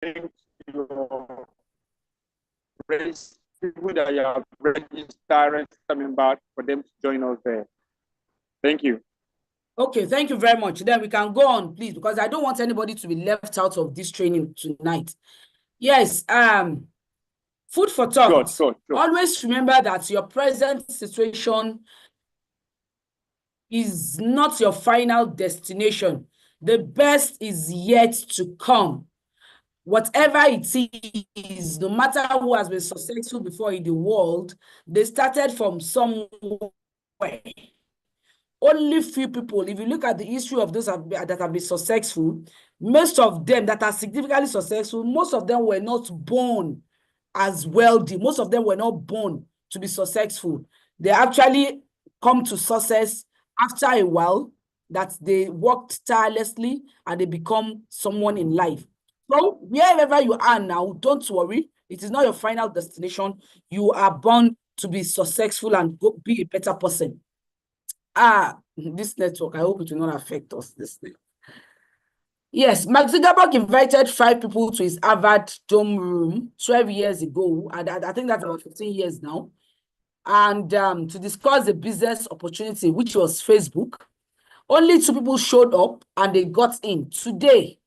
your race, people that you have registered coming back for them to join us there. Thank you. Okay, thank you very much. Then we can go on, please, because I don't want anybody to be left out of this training tonight. Yes, food for thought. Sure. Always remember that your present situation is not your final destination. The best is yet to come. Whatever it is, no matter who has been successful before in the world, they started from somewhere. Only few people, if you look at the history of those that have been successful, most of them that are significantly successful, most of them were not born as wealthy. Most of them were not born to be successful. They actually come to success after a while, that they worked tirelessly and they become someone in life. So wherever you are now, don't worry. It is not your final destination. You are born to be successful and be a better person. This network, I hope it will not affect us this day. Yes, Mark Zuckerberg invited 5 people to his Harvard dorm room 12 years ago, and I think that's about 15 years now, and to discuss the business opportunity, which was Facebook. Only 2 people showed up, and they got in. Today,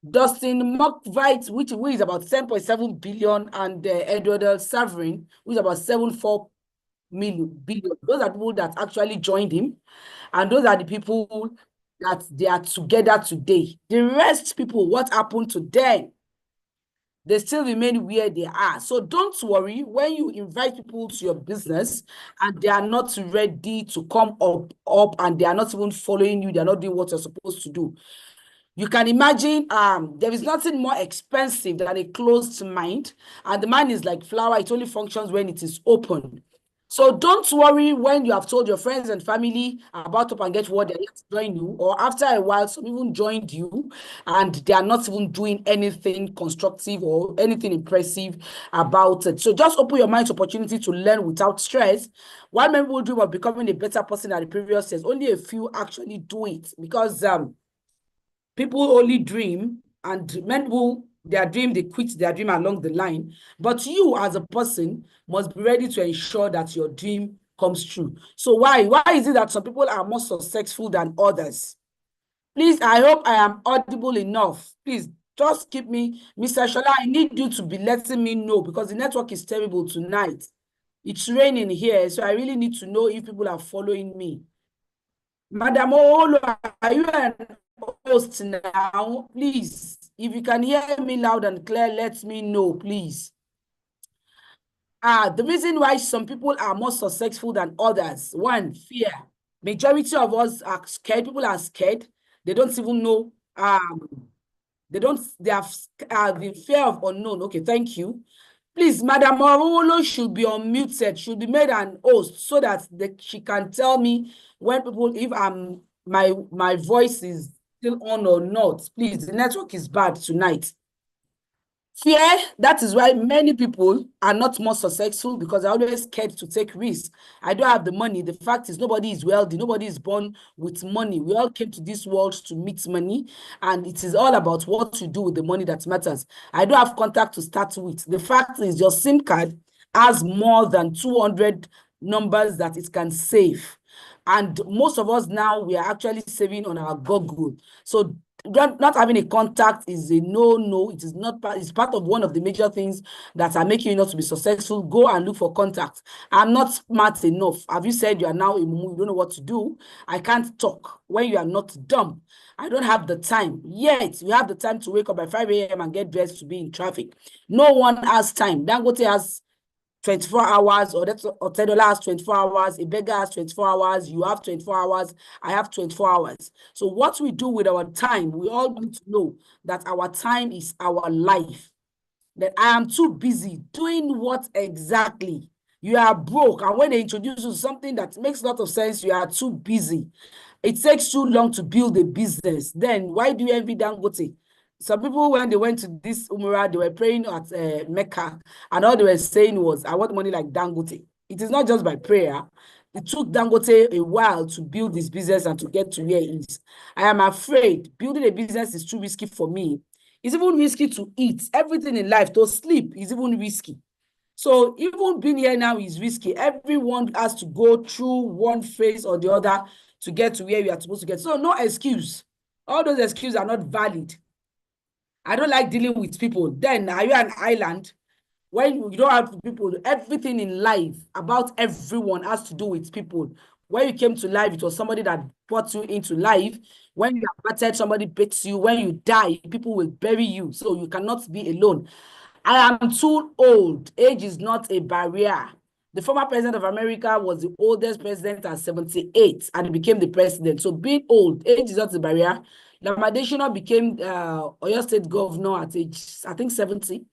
Dustin Mokvite, who is about 10.7 billion, and Edward Severin, who is about 7.4 billion. Those are people that actually joined him, and those are the people that they are together today. The rest people, what happened to them? They still remain where they are. So don't worry when you invite people to your business and they are not ready to come up and they are not even following you, they are not doing what you're supposed to do. You can imagine there is nothing more expensive than a closed mind, and the mind is like flower, it only functions when it is open. So don't worry when you have told your friends and family about Up and Get What, they're yet to join you, or after a while, some even joined you and they are not even doing anything constructive or anything impressive about it. So just open your mind to opportunity to learn without stress. While many people dream of becoming a better person than the previous years, only a few actually do it, because people only dream, and many people, their dream, they quit their dream along the line. But you as a person must be ready to ensure that your dream comes true. So why is it that some people are more successful than others? Please, I hope I am audible enough. Please just keep me, Mr. Shola, I need you to be letting me know, because the network is terrible tonight. It's raining here, so I really need to know if people are following me. Madam Olo, are you an host now? Please, if you can hear me loud and clear, let me know, please. The reason why some people are more successful than others: 1, fear. Majority of us are scared. People are scared. They don't even know. They have the fear of unknown. Okay, thank you. Please, Madam Olo should be unmuted, should be made an host, so that she can tell me when people, if my voice is still on or not. Please, the network is bad tonight. Fear, that is why many people are not more successful, because they're always scared to take risks. I don't have the money. The fact is, nobody is wealthy. Nobody is born with money. We all came to this world to meet money, and it is all about what you do with the money that matters. I don't have contact to start with. The fact is, your SIM card has more than 200 numbers that it can save. And most of us now, we are actually saving on our Google. So not having a contact is a no. It is not part. It's part of one of the major things that are making you not to be successful. Go and look for contact. I'm not smart enough. Have you said you are now a mumu? You don't know what to do? I can't talk when you are not dumb. I don't have the time. Yet you have the time to wake up by 5 a.m. and get dressed to be in traffic. No one has time. Dangote has 24 hours, or $10 has 24 hours, a beggar has 24 hours, you have 24 hours, I have 24 hours. So what we do with our time, we all need to know that our time is our life. That I am too busy doing what exactly? You are broke, and when they introduce you to something that makes a lot of sense, you are too busy. It takes too long to build a business. Then why do you envy Dangote? Some people, when they went to this Umrah, they were praying at Mecca, and all they were saying was, I want money like Dangote. It is not just by prayer. It took Dangote a while to build this business and to get to where it is. I am afraid building a business is too risky for me. It's even risky to eat. Everything in life, to sleep is even risky. So even being here now is risky. Everyone has to go through one phase or the other to get to where we are supposed to get. So no excuse. All those excuses are not valid. I don't like dealing with people. Then are you an island? When you don't have people, everything in life about everyone has to do with people. When you came to life, it was somebody that brought you into life. When you are battered, somebody beats you. When you die, people will bury you. So you cannot be alone. I am too old. Age is not a barrier. The former president of America was the oldest president at 78 and he became the president. So being old, age is not a barrier. Lamadeshina became Oyo State governor at age, I think, 70.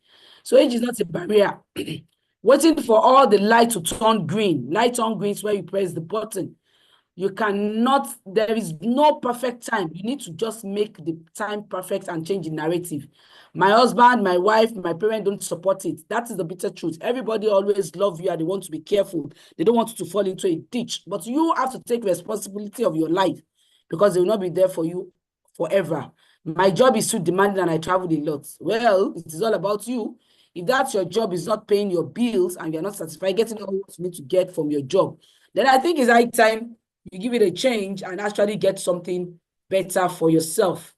So age is not a barrier. Waiting for all the light to turn green. Light turn green is where you press the button. You cannot, there is no perfect time. You need to just make the time perfect and change the narrative. My husband, my wife, my parents don't support it. That is the bitter truth. Everybody always love you and they want to be careful. They don't want you to fall into a ditch. But you have to take responsibility of your life because they will not be there for you forever. My job is too demanding and I travel a lot. Well, it is all about you. If that's your job is not paying your bills and you're not satisfied getting all what you need to get from your job, then I think it's high time you give it a change and actually get something better for yourself.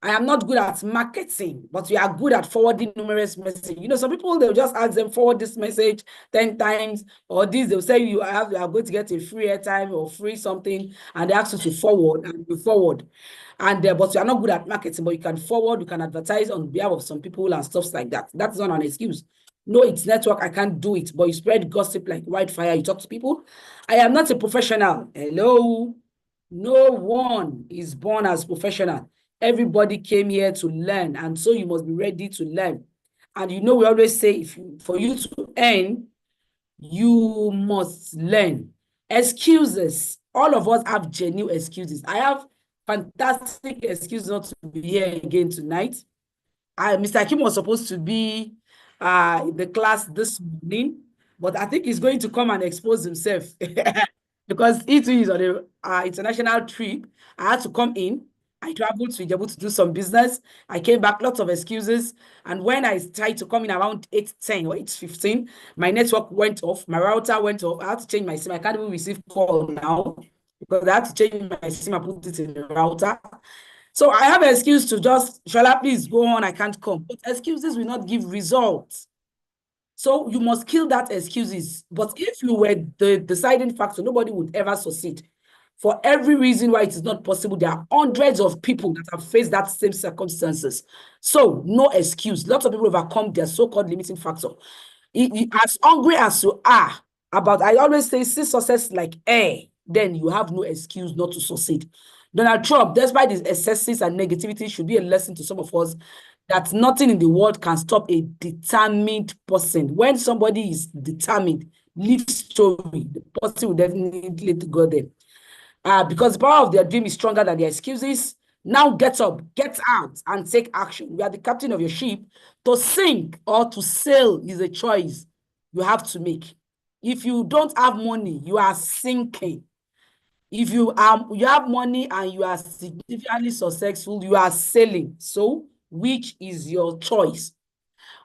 I am not good at marketing, but we are good at forwarding numerous messages. You know, some people, they'll just ask them forward this message 10 times, or this, they'll say you are going to get a free airtime or free something, and they ask you to forward, and you forward. And but you are not good at marketing, but you can forward, you can advertise on behalf of some people and stuff like that. That's not an excuse. No, it's network, I can't do it, but you spread gossip like wildfire, you talk to people. I am not a professional. Hello. No one is born as professional. Everybody came here to learn, and so you must be ready to learn. And you know, we always say, for you to earn, you must learn. Excuses. All of us have genuine excuses. I have fantastic excuses not to be here again tonight. Mr. Kim was supposed to be in the class this morning, but I think he's going to come and expose himself because he too is on an international trip. I had to come in. I traveled to Ijebu to do some business. I came back, lots of excuses. And when I tried to come in around 8:10 or 8:15, my network went off. My router went off. I had to change my SIM. I can't even receive call now because I had to change my SIM and put it in the router. So I have an excuse to just, Shola, please go on, I can't come. But excuses will not give results. So you must kill that excuses. But if you were the deciding factor, nobody would ever succeed. For every reason why it is not possible, there are hundreds of people that have faced that same circumstances. So no excuse. Lots of people overcome their so-called limiting factor. As hungry as you are about, I always say, see success like air, then you have no excuse not to succeed. Donald Trump, despite his excesses and negativity, should be a lesson to some of us that nothing in the world can stop a determined person. When somebody is determined, leave story, the person will definitely go there. Because the power of their dream is stronger than their excuses. Now get up, get out, and take action. You are the captain of your ship. To sink or to sail is a choice you have to make. If you don't have money, you are sinking. If you have money and you are significantly successful, you are sailing. So, which is your choice?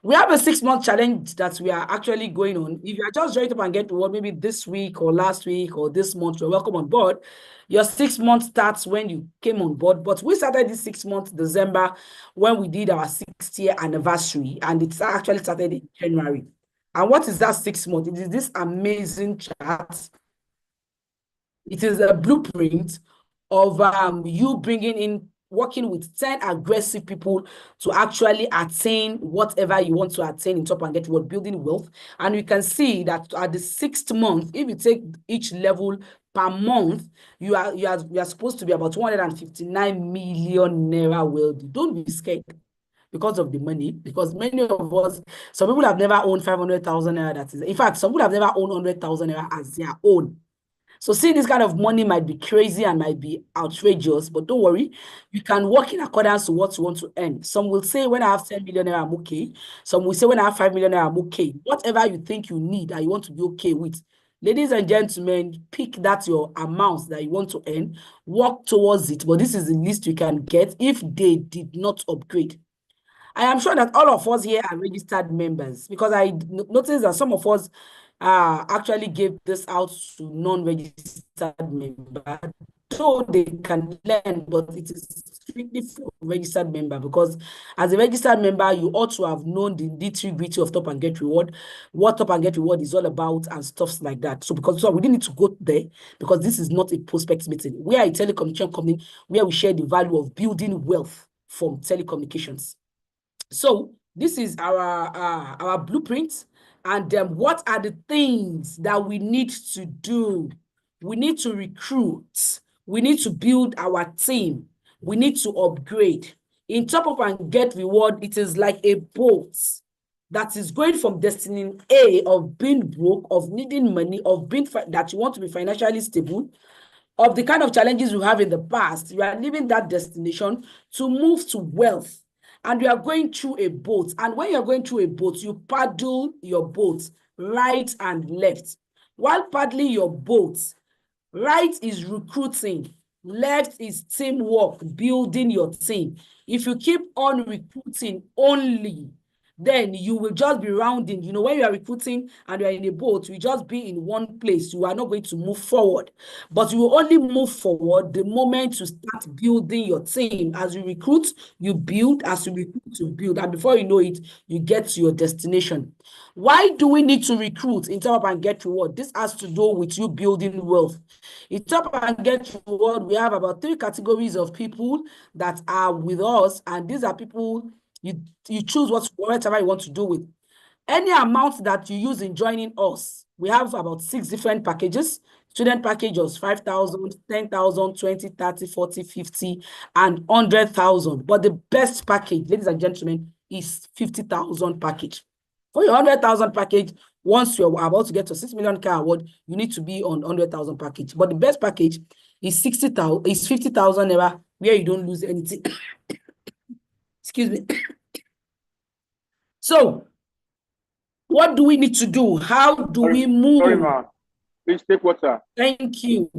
We have a 6-month challenge that we are actually going on. If you are just joining up and get to work, maybe this week or last week or this month, you're welcome on board. Your 6 months starts when you came on board. But we started this 6 months, December, when we did our 6th year anniversary. And it's actually started in January. And what is that 6 months? It is this amazing chart. It is a blueprint of you bringing in, working with 10 aggressive people to actually attain whatever you want to attain in top and get what building wealth. And you can see that at the 6th month, if you take each level per month, you are supposed to be about 259 million naira wealthy. Don't be scared because of the money, because many of us, some people have never owned 500,000 naira. That is, in fact, some people have never owned 100,000 naira as their own. So seeing this kind of money might be crazy and might be outrageous, but don't worry, you can work in accordance to what you want to earn. Some will say, when I have 10 million naira, I'm okay. Some will say, when I have 5 million naira, I'm okay. Whatever you think you need and you want to be okay with, Ladies and gentlemen, pick that your amount that you want to earn, work towards it. But this is the least you can get if they did not upgrade. I am sure that all of us here are registered members, because I noticed that some of us actually gave this out to non-registered members. So they can learn, but it is strictly for registered member, because as a registered member, you ought to have known the nitty-gritty of Top and Get Reward, what Top and Get Reward is all about, and stuff like that. So because we didn't need to go there, because this is not a prospect meeting. We are a telecommunication company where we share the value of building wealth from telecommunications. So this is our blueprint, and what are the things that we need to do? We need to recruit. We need to build our team. We need to upgrade. In Top Up and Get Reward, it is like a boat that is going from destiny A of being broke, of needing money, of being that you want to be financially stable, of the kind of challenges you have in the past. You are leaving that destination to move to wealth. And you are going through a boat. And when you're going through a boat, you paddle your boat right and left. While paddling your boat, right is recruiting, left is teamwork, building your team. If you keep on recruiting only, then you will just be rounding. You know, when you are recruiting and you are in a boat, you just be in one place. You are not going to move forward. But you will only move forward the moment you start building your team. As you recruit, you build. As you recruit, you build. And before you know it, you get to your destination. Why do we need to recruit in Top Up and Get Reward? This has to do with you building wealth. In Top Up and Get Reward, we have about 3 categories of people that are with us. And these are people you choose whatever you want to do with. Any amount that you use in joining us, we have about 6 different packages. Student packages, 5,000, 10,000, 20, 30, 40, 50, and 100,000. But the best package, ladies and gentlemen, is 50,000 package. For your 100,000 package, once you're about to get to 6 million car award, you need to be on 100,000 package. But the best package is 50,000 naira, where you don't lose anything. Excuse me. So, what do we need to do? How do we move? Sorry, ma. Please take water. Thank you.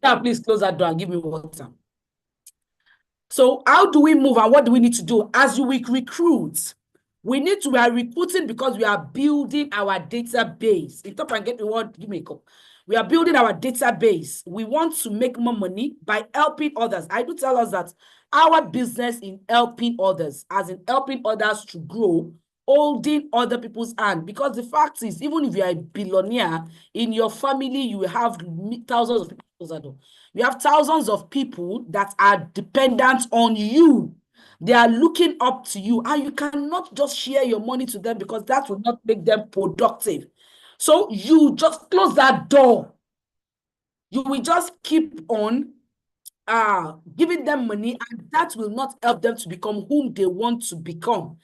Please close that door and give me water. So, how do we move and what do we need to do? As we recruit, we are recruiting because we are building our database. In Top and Get Reward, give me a call. We are building our database. We want to make more money by helping others. I do tell us that our business in helping others, as in helping others to grow, holding other people's hand. Because the fact is, even if you are a billionaire, in your family, you will have thousands of people. You have thousands of people that are dependent on you. They are looking up to you, and you cannot just share your money to them because that will not make them productive. So you just close that door. You will just keep on giving them money, and that will not help them to become whom they want to become.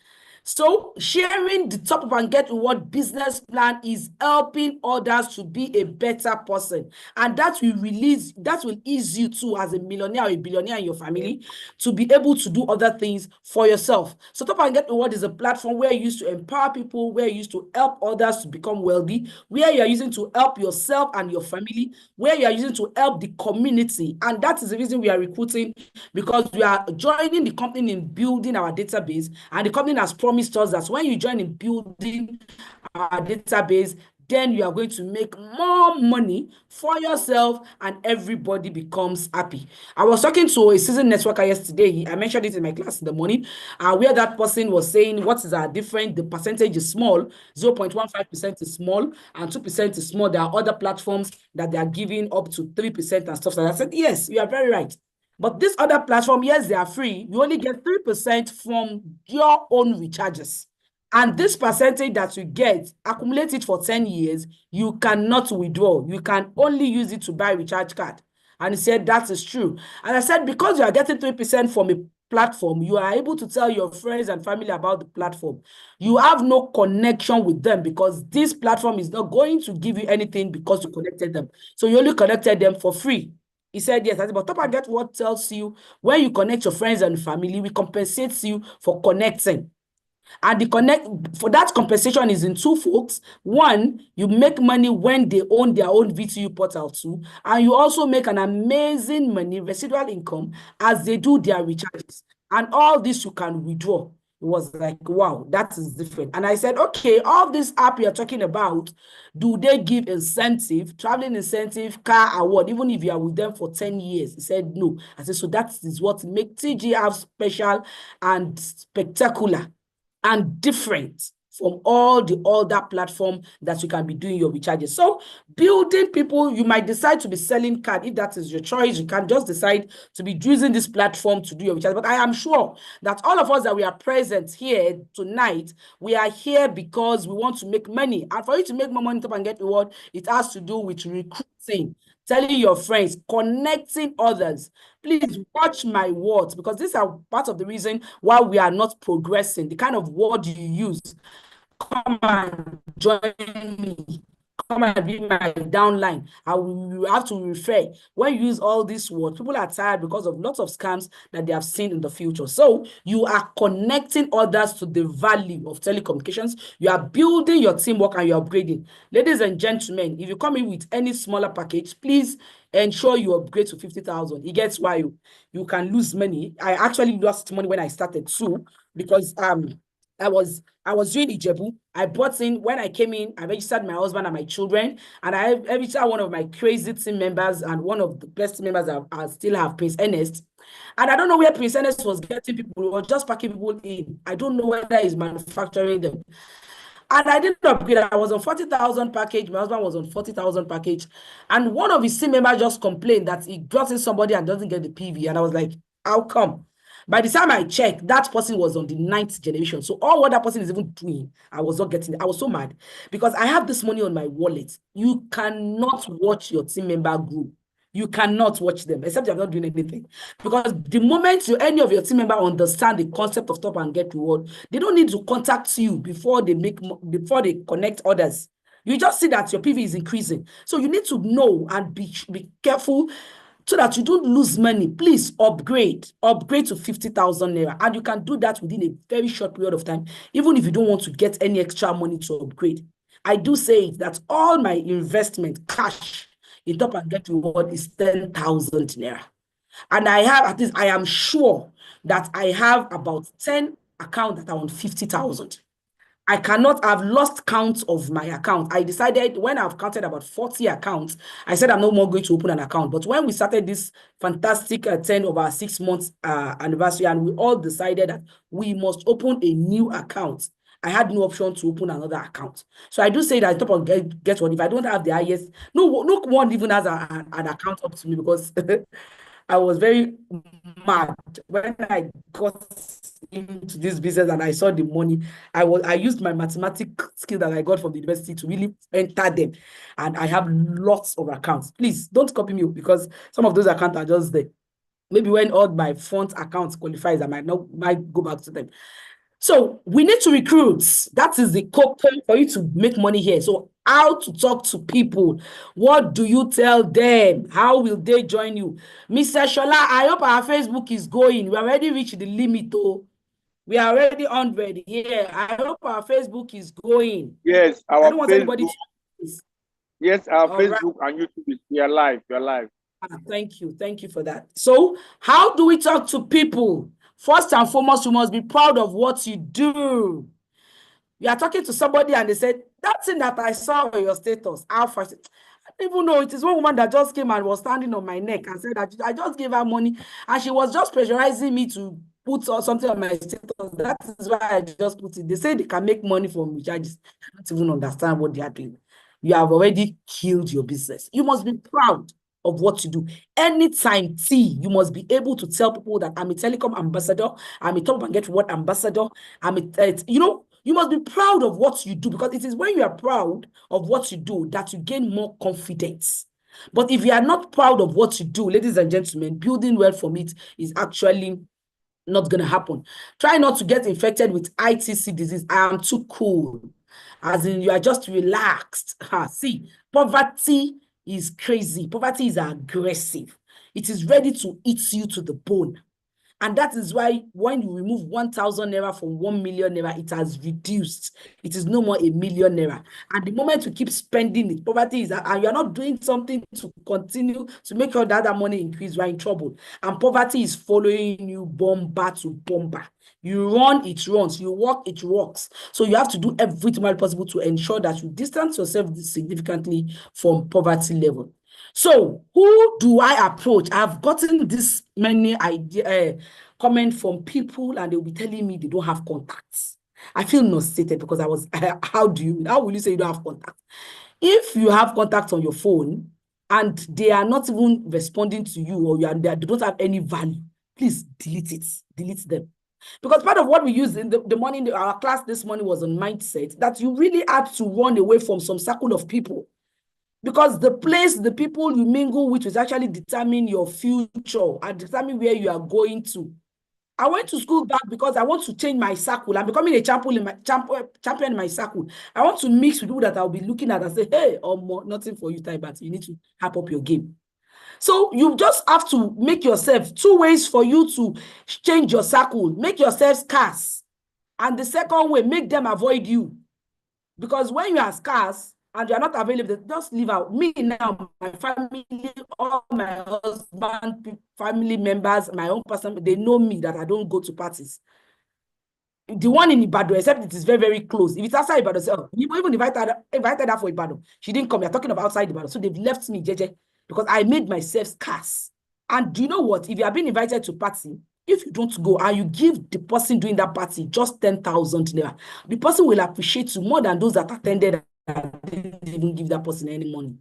So sharing the Top Up and Get Reward business plan is helping others to be a better person. And that will ease you too, as a millionaire or a billionaire in your family, to be able to do other things for yourself. So Top Up and Get Reward is a platform where you used to empower people, where you used to help others to become wealthy, where you are using to help yourself and your family, where you are using to help the community. And that is the reason we are recruiting, because we are joining the company in building our database, and the company has promised us that when you join in building our database, then you are going to make more money for yourself and everybody becomes happy. I was talking to a seasoned networker yesterday. I mentioned it in my class in the morning, where that person was saying, what is our difference? The percentage is small, 0.15% is small, and 2% is small. There are other platforms that they are giving up to 3% and stuff like that. I said, yes, you are very right. But this other platform, yes, they are free. You only get 3% from your own recharges. And this percentage that you get, accumulate it for 10 years, you cannot withdraw. You can only use it to buy a recharge card. And he said, that is true. And I said, because you are getting 3% from a platform, you are able to tell your friends and family about the platform. You have no connection with them, because this platform is not going to give you anything because you connected them. So you only connected them for free. He said, yes. But Top and Get Reward tells you, when you connect your friends and family, we compensate you for connecting. And the connect for that compensation is in two folds. One, you make money when they own their own VTU portal too, and you also make an amazing money, residual income, as they do their recharges. And all this you can withdraw. It was like, wow, that is different. And I said, okay, all this app you're talking about, do they give incentive, traveling incentive, car award, even if you are with them for 10 years? He said, no. I said, so that is what makes TG app special and spectacular and different from all the other platform that you can be doing your recharges. So building people, you might decide to be selling card. If that is your choice, you can just decide to be using this platform to do your recharge. But I am sure that all of us that we are present here tonight, we are here because we want to make money. And for you to make more money and get reward, it has to do with recruiting, telling your friends, connecting others. Please watch my words, because these are part of the reason why we are not progressing. The kind of word you use, come and join me, come and be my downline. I will have to refer. When you use all these words, people are tired because of lots of scams that they have seen in the future. So you are connecting others to the value of telecommunications. You are building your teamwork and you're upgrading. Ladies and gentlemen, if you come in with any smaller package, please ensure you upgrade to 50,000. It gets why you can lose money. I actually lost money when I started too, because I was doing Ijebu. I bought in, when I came in, I registered my husband and my children, and I registered one of my crazy team members, and one of the best team members I still have, Prince Ernest. And I don't know where Prince Ernest was getting people or just packing people in. I don't know whether he's manufacturing them. And I didn't upgrade. I was on 40,000 package. My husband was on 40,000 package. And one of his team members just complained that he got in somebody and doesn't get the PV. And I was like, how come? By the time I checked, that person was on the 9th generation. So all what that person is even doing, I was not getting it. I was so mad because I have this money on my wallet. You cannot watch your team member group. You cannot watch them, except you're not doing anything. Because the moment any of your team member understand the concept of top and get reward, they don't need to contact you before they connect others. You just see that your PV is increasing. So you need to know and be careful so that you don't lose money. Please upgrade to 50,000 naira. And you can do that within a very short period of time, even if you don't want to get any extra money to upgrade. I do say that all my investment cash in top and get reward is 10,000 naira. And I have, at least I am sure that I have about 10 accounts that are on 50,000. I cannot have lost count of my account. I decided when I've counted about 40 accounts, I said I'm no more going to open an account. But when we started this fantastic 10 of our 6 months anniversary, and we all decided that we must open a new account, I had no option to open another account. So I do say that top of get what, if I don't have the highest, no one even has an account up to me, because I was very mad when I got into this business and I saw the money. I used my mathematics skill that I got from the university to really enter them, and I have lots of accounts. Please don't copy me, because some of those accounts are just there. Maybe when all my front accounts qualifies, I might go back to them. So we need to recruit. That is the core for you to make money here. So how to talk to people? What do you tell them? How will they join you? Mr. Shola, I hope our Facebook is going. We already reached the limit. Oh, we are already 100. Yeah, I hope our Facebook is going. Yes, our I don't want Facebook, anybody to... Yes, our all Facebook right. And YouTube is you're live. You're live. Thank you for that. So how do we talk to people? First and foremost, you must be proud of what you do. You are talking to somebody and they said, that thing that I saw on your status, how far? I don't even know. It is one woman that just came and was standing on my neck and said that I just gave her money and she was just pressurizing me to put something on my status. That is why I just put it. They say they can make money from recharges. I don't even understand what they are doing. You have already killed your business. You must be proud of what you do. Anytime you must be able to tell people that I'm a telecom ambassador, I'm a top and get reward ambassador, you must be proud of what you do, because it is when you are proud of what you do that you gain more confidence. But if you are not proud of what you do, ladies and gentlemen, building wealth from it is actually not going to happen. Try not to get infected with ITC disease. I am too cool. As in, you are just relaxed. See, poverty is crazy. Poverty is aggressive. It is ready to eat you to the bone. And that is why when you remove 1,000 naira from 1 million naira, it has reduced. It is no more a million naira. And the moment you keep spending it, poverty is, and you're not doing something to continue to make sure that that money increase, you're in trouble. And poverty is following you bomber to bomber. You run, it runs. You walk, it walks. So you have to do everything possible to ensure that you distance yourself significantly from poverty level. So who do I approach? I've gotten this many comments from people, and they'll be telling me they don't have contacts. I feel nauseated because I was, how will you say you don't have contacts? If you have contacts on your phone and they are not even responding to you, or they don't have any value, please delete them. Because part of what we used in the morning, our class this morning was on mindset, that you really have to run away from some circle of people. Because the people you mingle with will actually determine your future and determine where you are going to. I went to school back because I want to change my circle. I'm becoming a champion in my circle. I want to mix with people that I'll be looking at and say, hey, nothing for you, Taibat. You need to hype up your game. So you just have to make yourself 2 ways for you to change your circle. Make yourself scarce. And the second way, make them avoid you. Because when you are scarce and you are not available, just leave out. Me now, my family, all my husband, family members, my own person, they know me that I don't go to parties. The one in Ibadan, except it is very, very close. If it's outside Ibadan, you even invited her for Ibadan. She didn't come. You're talking about outside Ibadan. So they've left me, JJ, because I made myself scarce. And do you know what? If you have been invited to party, if you don't go and you give the person doing that party just 10,000 naira, the person will appreciate you more than those that attended and didn't even give that person any money.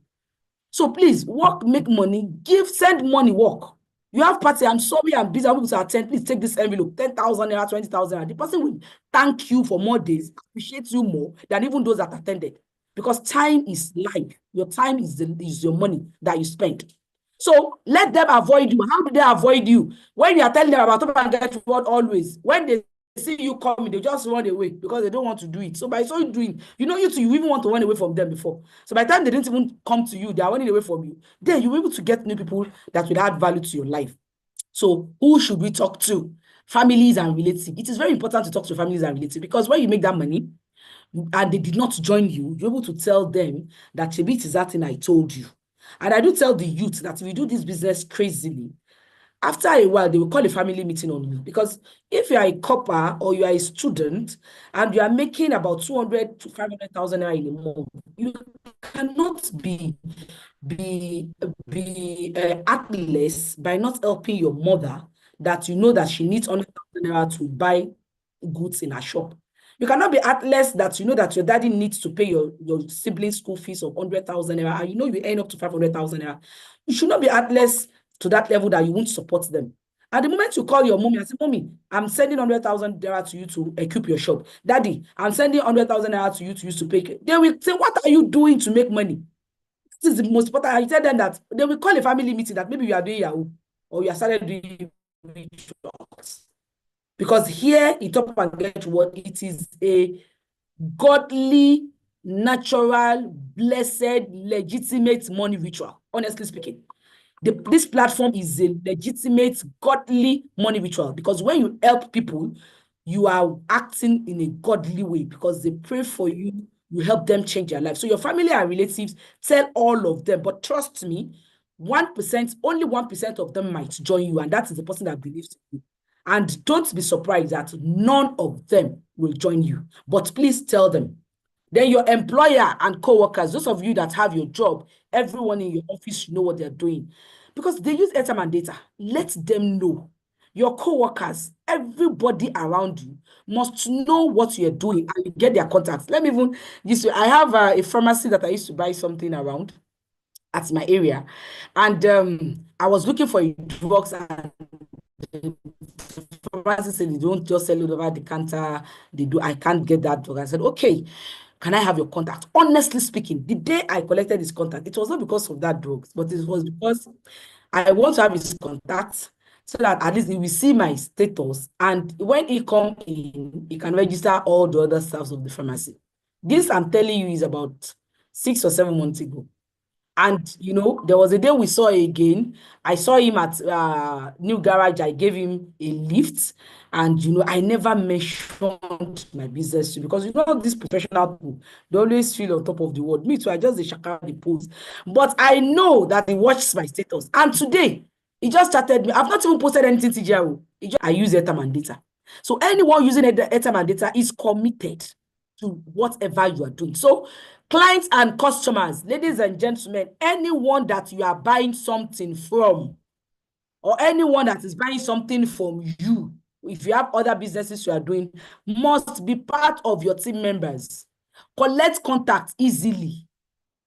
So please, work, make money, send money, work. You have party, I'm sorry, I'm busy, I'm able to attend, please take this envelope, 10,000 naira, 20,000 naira. The person will thank you for more days, appreciate you more than even those that attended. Because time is life. Your time is your money that you spend. So let them avoid you. How do they avoid you? When you are telling them about Top and Get Reward always, when they see you coming, they just run away because they don't want to do it. So by so doing, you even want to run away from them before. So by the time they didn't even come to you, they are running away from you. Then you'll be able to get new people that will add value to your life. So who should we talk to? Families and relatives. It is very important to talk to families and relatives because when you make that money and they did not join you, you're able to tell them that a bit is that thing I told you. And I do tell the youth that if you do this business crazily, after a while, they will call a family meeting on you. Because if you are a copper or you are a student and you are making about 200 to 500,000 naira in a month, you cannot be heartless by not helping your mother that you know that she needs 100,000 naira to buy goods in her shop. You cannot be heartless that you know that your daddy needs to pay your siblings' school fees of 100,000 naira and you know you earn up to 500,000 naira. You should not be heartless to that level that you won't support them. At the moment you call your mommy and say, mommy, I'm sending 100,000 naira to you to equip your shop. Daddy, I'm sending 100,000 naira to you to use to pay. They will say, what are you doing to make money? This is the most important. I tell them that they will call a family meeting that maybe you are doing Yahoo or you are started doing rituals. Because here in Top and Get Reward, it is a godly, natural, blessed, legitimate money ritual, honestly speaking. This platform is a legitimate, godly money ritual because when you help people, you are acting in a godly way because they pray for you, you help them change their life. So your family and relatives, tell all of them, but trust me, 1%, only 1% of them might join you, and that is the person that believes in you. And don't be surprised that none of them will join you. But please tell them. Then your employer and co-workers, those of you that have your job, everyone in your office should know what they're doing. Because they use airtime and data. Let them know. Your co-workers, everybody around you must know what you're doing and get their contacts. Let me even use I have a pharmacy that I used to buy something around at my area. And I was looking for drugs and the pharmacy said they don't just sell it over the counter. They do. I can't get that drug. I said, okay, can I have your contact? Honestly speaking, the day I collected his contact, it was not because of that drugs, but it was because I want to have his contact so that at least he will see my status. And when he come in, he can register all the other staffs of the pharmacy. This I'm telling you is about 6 or 7 months ago. And there was a day we saw again. I saw him at New Garage. I gave him a lift, and I never mentioned my business to, because these professional people, they always feel on top of the world. Me too, I just shaka the post. But I know that he watches my status. And today, he just started me. I've not even posted anything to Jero. I use airtime and data. So anyone using airtime and data is committed to whatever you are doing. So clients and customers, ladies and gentlemen, anyone that you are buying something from, or anyone that is buying something from you, if you have other businesses you are doing, must be part of your team members. Collect contact easily,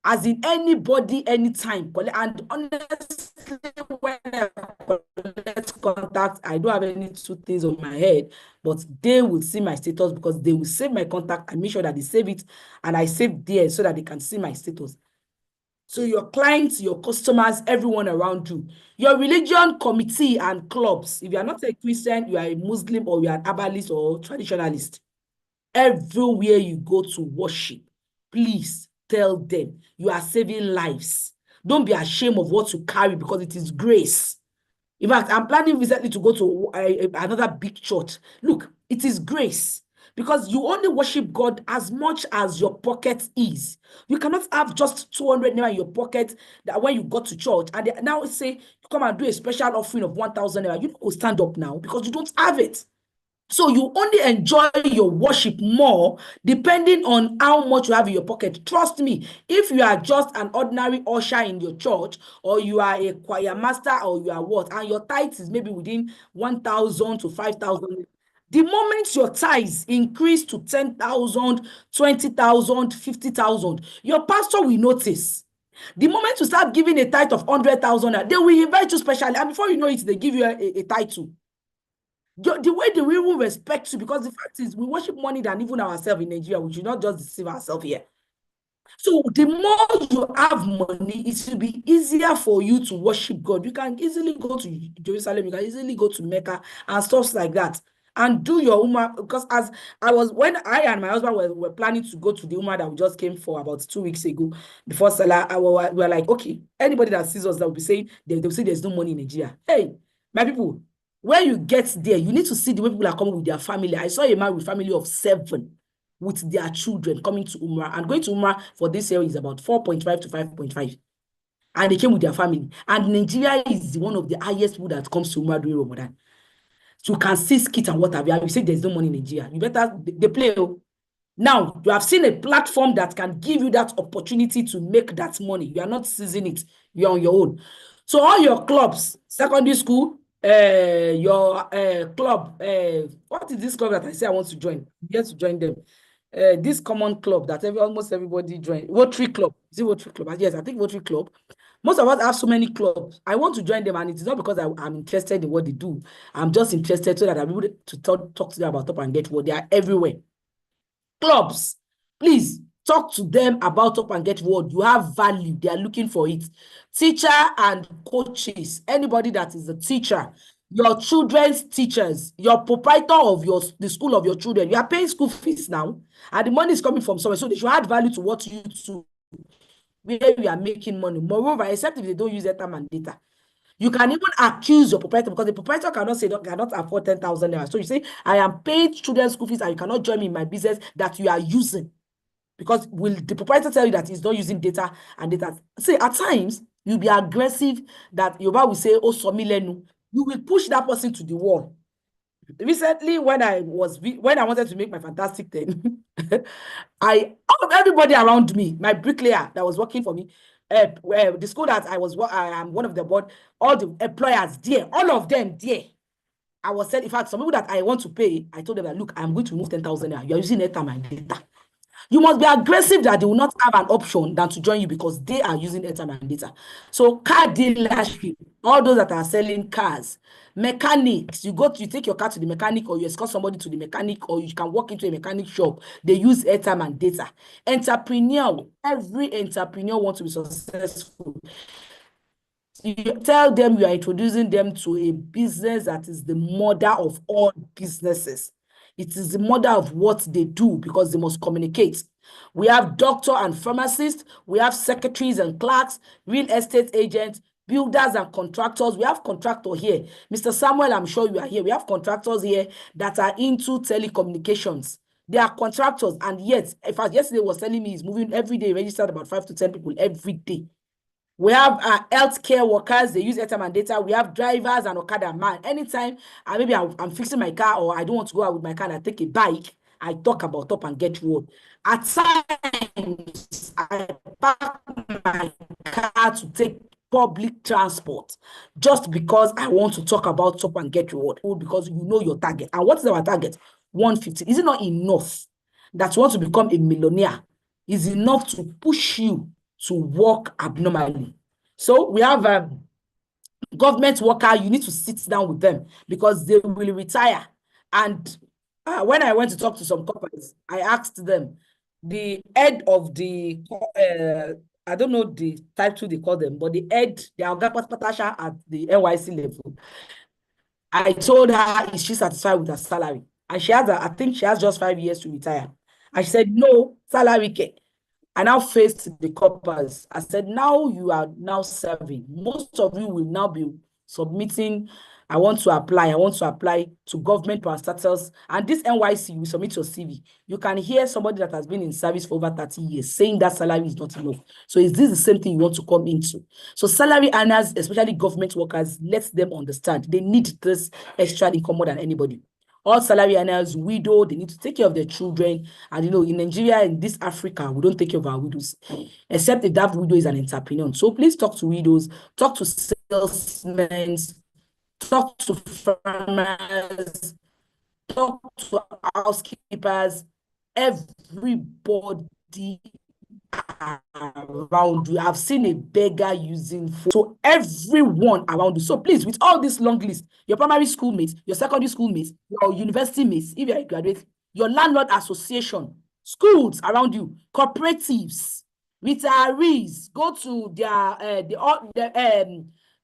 as in anybody, anytime. And honestly, when I collect contact, I don't have any two things on my head, but they will see my status, because they will save my contact. I make sure that they save it, and I save there so that they can see my status. So your clients, your customers, everyone around you, your religion committee and clubs, if you are not a Christian, you are a Muslim, or you are an herbalist or traditionalist, everywhere you go to worship, please tell them you are saving lives. Don't be ashamed of what you carry, because it is grace. In fact, I'm planning recently to go to another big church. Look, it is grace, because you only worship God as much as your pocket is. You cannot have just 200 naira in your pocket that when you go to church, and they now say, you come and do a special offering of 1,000 naira. You don't go stand up now, because you don't have it. So you only enjoy your worship more depending on how much you have in your pocket. Trust me, if you are just an ordinary usher in your church, or you are a choir master, or you are what, and your tithe is maybe within 1,000 to 5,000, the moment your tithes increase to 10,000, 20,000, 50,000, your pastor will notice. The moment you start giving a tithe of 100,000, they will invite you specially, and before you know it, they give you a title. The way they will even respect you, because the fact is, we worship money than even ourselves in Nigeria. We should not just deceive ourselves here. So the more you have money, it will be easier for you to worship God. You can easily go to Jerusalem, you can easily go to Mecca and stuff like that, and do your Umrah. Because when I and my husband were planning to go to the Umrah that we just came for about 2 weeks ago, before Salah, we were like, okay, anybody that sees us, that will be saying, they'll say there's no money in Nigeria. Hey, my people, when you get there, you need to see the way people are coming with their family. I saw a man with a family of 7 with their children coming to Umrah, and going to Umrah for this year is about 4.5 to 5.5. And they came with their family. And Nigeria is one of the highest people that comes to Umrah during Ramadan. So you can see skit and what have you. You say there's no money in Nigeria. You better, they play. Now, you have seen a platform that can give you that opportunity to make that money. You are not seizing it. You are on your own. So all your clubs, secondary school, your club, what is this club that I say I want to join? Yes, to join them. This common club that almost everybody join. Rotary Club. Is it Rotary Club? Yes, I think Rotary Club. Most of us have so many clubs. I want to join them, and it's not because I'm interested in what they do. I'm just interested so that I'm able to talk to them about Top and Get What. They are everywhere. Clubs, please talk to them about Top and Get What. You have value. They are looking for it. Teacher and coaches, anybody that is a teacher, your children's teachers, your proprietor of the school of your children, you are paying school fees now, and the money is coming from somewhere, so they should add value to what you do, where you are making money. Moreover, except if they don't use airtime and data, you can even accuse your proprietor, because the proprietor cannot say, cannot afford 10,000 naira. So you say, I am paying children's school fees, and you cannot join me in my business that you are using. Because will the proprietor tell you that he's not using data and data? See, at times, you'll be aggressive, that Yoruba will say, oh, somilenu. You will push that person to the wall. Recently, when I wanted to make my Fantastic 10, everybody around me, my bricklayer that was working for me, the school that I am one of the board, all the employers there, all of them there. I was said, in fact, some people that I want to pay, I told them that, look, I'm going to remove 10,000 naira. You are using airtime and data. You must be aggressive that they will not have an option than to join you, because they are using airtime and data. So car dealership, all those that are selling cars, mechanics, you take your car to the mechanic, or you escort somebody to the mechanic, or you can walk into a mechanic shop. They use airtime and data. Entrepreneur, every entrepreneur wants to be successful. You tell them you are introducing them to a business that is the mother of all businesses. It is the mother of what they do, because they must communicate. We have doctor and pharmacists. We have secretaries and clerks, real estate agents, builders and contractors. We have contractor here. Mr. Samuel, I'm sure you are here. We have contractors here that are into telecommunications. They are contractors, and yet, in fact, yesterday was telling me he's moving every day, registered about 5 to 10 people every day. We have healthcare workers, they use airtime and data. We have drivers and Okada man. Anytime maybe I'm fixing my car or I don't want to go out with my car and I take a bike, I talk about Top and Get Road. At times, I park my car to take public transport just because I want to talk about Top and Get Reward, because you know your target. And what is our target? 150. Is it not enough that you want to become a millionaire? Is enough to push you to work abnormally? So we have a government worker. You need to sit down with them because they will retire. And when I went to talk to some companies, I asked them, the head of the I don't know the title they call them, but the head, the Oga Patasha at the NYC level. I told her, is she satisfied with her salary? And she has, I think she has just 5 years to retire. And she said, no, salary care. I now faced the coppers. I said, now you are now serving. Most of you will now be submitting. I want to apply to government parastatals. And this NYC, you submit your CV. You can hear somebody that has been in service for over 30 years saying that salary is not enough. So is this the same thing you want to come into? So salary earners, especially government workers, let them understand. They need this extra income more than anybody. All salary earners, widow, they need to take care of their children. And you know, in Nigeria, in this Africa, we don't take care of our widows, except if that widow is an entrepreneur. So please talk to widows, talk to salesmen, talk to farmers, talk to housekeepers, everybody around you. I've seen a beggar using phone. So everyone around you. So please, with all this long list, your primary school mates, your secondary school mates, your university mates, if you're a graduate, your landlord association, schools around you, cooperatives, retirees, go to their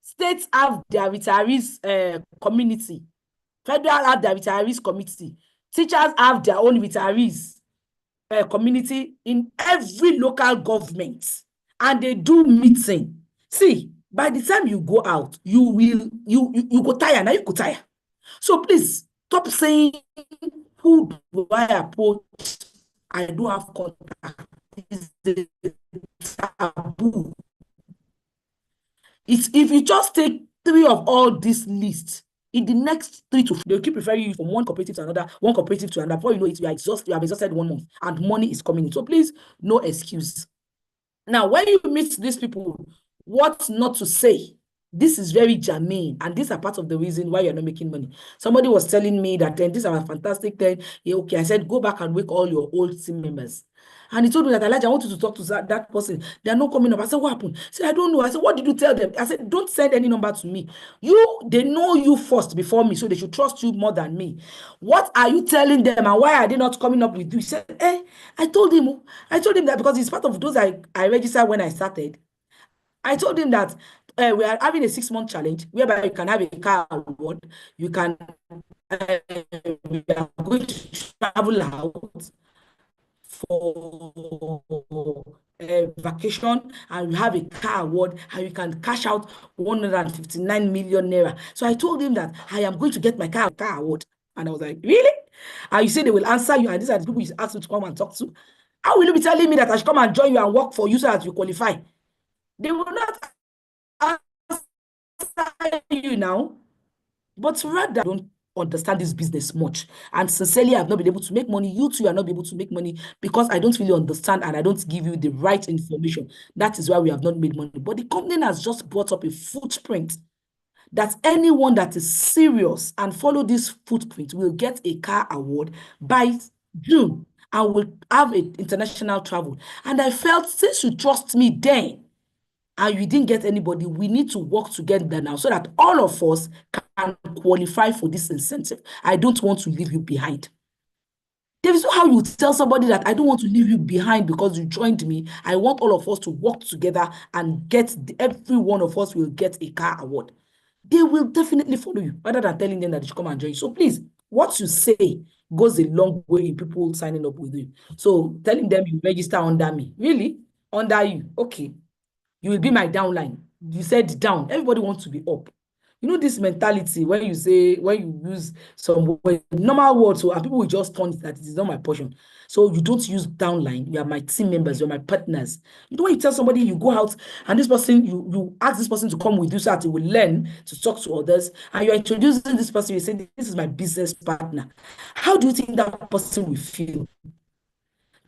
states have their retirees community, federal have their retirees committee, teachers have their own retirees community in every local government, and they do meeting. See, by the time you go out, you go tire. Now you go tire. So please stop saying, who do I approach? I don't have contact. It's the taboo. It's if you just take 3 of all this list, in the next 3 to 4, they'll keep referring you from one cooperative to another, one cooperative to another. Before you know it, you have exhausted 1 month and money is coming in. So please, no excuse. Now, when you meet these people, what not to say? This is very germane, and these are part of the reason why you're not making money. Somebody was telling me that these are a fantastic thing. Yeah, okay, I said, go back and wake all your old team members. And he told me that, Elijah, I want you to talk to that person. They are not coming up. I said, what happened? He said, I don't know. I said, what did you tell them? I said, don't send any number to me. They know you first before me, so they should trust you more than me. What are you telling them, and why are they not coming up with you? He said, I told him that because it's part of those I registered when I started. I told him that we are having a 6-month challenge whereby you can have a car award. You can, we are going to travel out for vacation, and you have a car award, and you can cash out 159 million naira. So I told him that I am going to get my car award. And I was like, really? And you say they will answer you, and these are the people you ask me to come and talk to. How will you be telling me that I should come and join you and work for you so that you qualify? They will not answer you now, but rather don't understand this business much. And sincerely, I've not been able to make money. You too are not able to make money because I don't really understand and I don't give you the right information. That is why we have not made money. But the company has just brought up a footprint that anyone that is serious and follow this footprint will get a car award by June and will have an international travel. And I felt, since you trust me then, and you didn't get anybody, we need to work together now so that all of us can qualify for this incentive. I don't want to leave you behind. There is no how you tell somebody that I don't want to leave you behind because you joined me. I want all of us to work together and every one of us will get a car award. They will definitely follow you rather than telling them that they should come and join you. So please, what you say goes a long way in people signing up with you. So telling them you register under me, really? Under you? Okay. You will be my downline. You said down. Everybody wants to be up. You know this mentality when you use some normal words, so and people will just turn it that it is not my portion. So you don't use downline. You are my team members. You're my partners. You know when you tell somebody you go out and this person, you ask this person to come with you so that he will learn to talk to others, and you're introducing this person, you say, this is my business partner. How do you think that person will feel?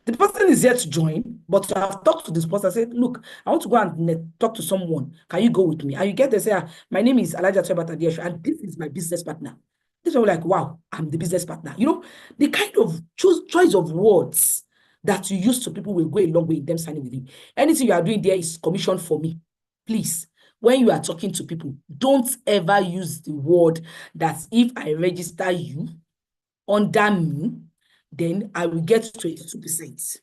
The person is yet to join, but I've talked to this person. I said, look, I want to go and talk to someone. Can you go with me? And you get there, say, my name is Elijah Trebata Dieshu, and this is my business partner. This one like, wow, I'm the business partner. You know, the kind of choice of words that you use to people will go a long way in them signing with you. Anything you are doing there is commissioned for me. Please, when you are talking to people, don't ever use the word that if I register you under me, then I will get 22%.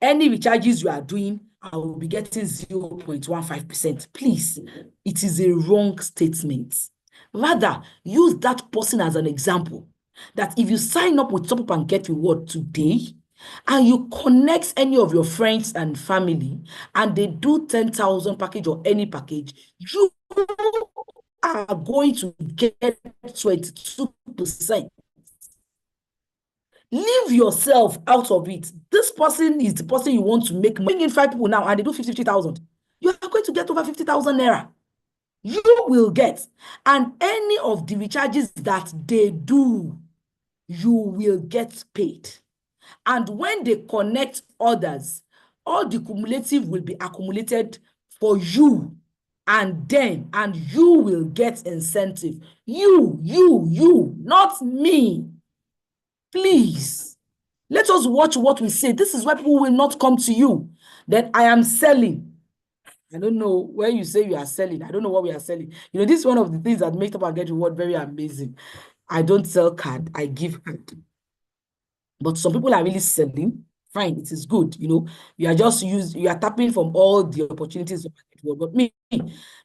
Any recharges you are doing, I will be getting 0.15%. Please, it is a wrong statement. Rather, use that person as an example. That if you sign up with Top Up and Get Reward today, and you connect any of your friends and family, and they do 10,000 package or any package, you are going to get 22%. Leave yourself out of it. This person is the person you want to make. Bring in 5 people now and they do 50,000. You are going to get over 50,000 naira. You will get. And any of the recharges that they do, you will get paid. And when they connect others, all the cumulative will be accumulated for you and them, and you will get incentive. You, not me. Please, let us watch what we say. This is why people will not come to you. That I am selling. I don't know where you say you are selling. I don't know what we are selling. You know, this is one of the things that makes Top and Get Reward very amazing. I don't sell card, I give card. But some people are really selling. Fine, it is good. You know, you are tapping from all the opportunities. But me,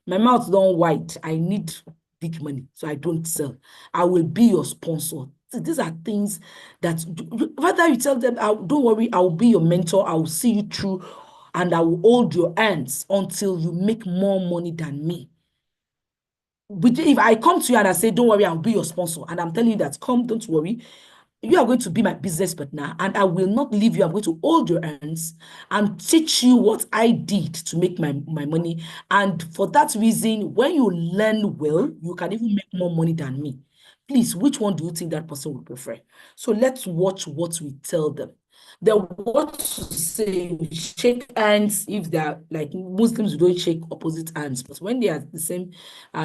my mouth don't white. I need big money, so I don't sell. I will be your sponsor. These are things that whether you tell them, don't worry, I will be your mentor, I will see you through, and I will hold your hands until you make more money than me. But if I come to you and I say, don't worry, I'll be your sponsor, and I'm telling you that, come, don't worry, you are going to be my business partner, and I will not leave you. I'm going to hold your hands and teach you what I did to make my money. And for that reason, when you learn well, you can even make more money than me. Please, which one do you think that person will prefer? So let's watch what we tell them. They want to say shake hands if they're like Muslims, you don't shake opposite hands. But when they are the same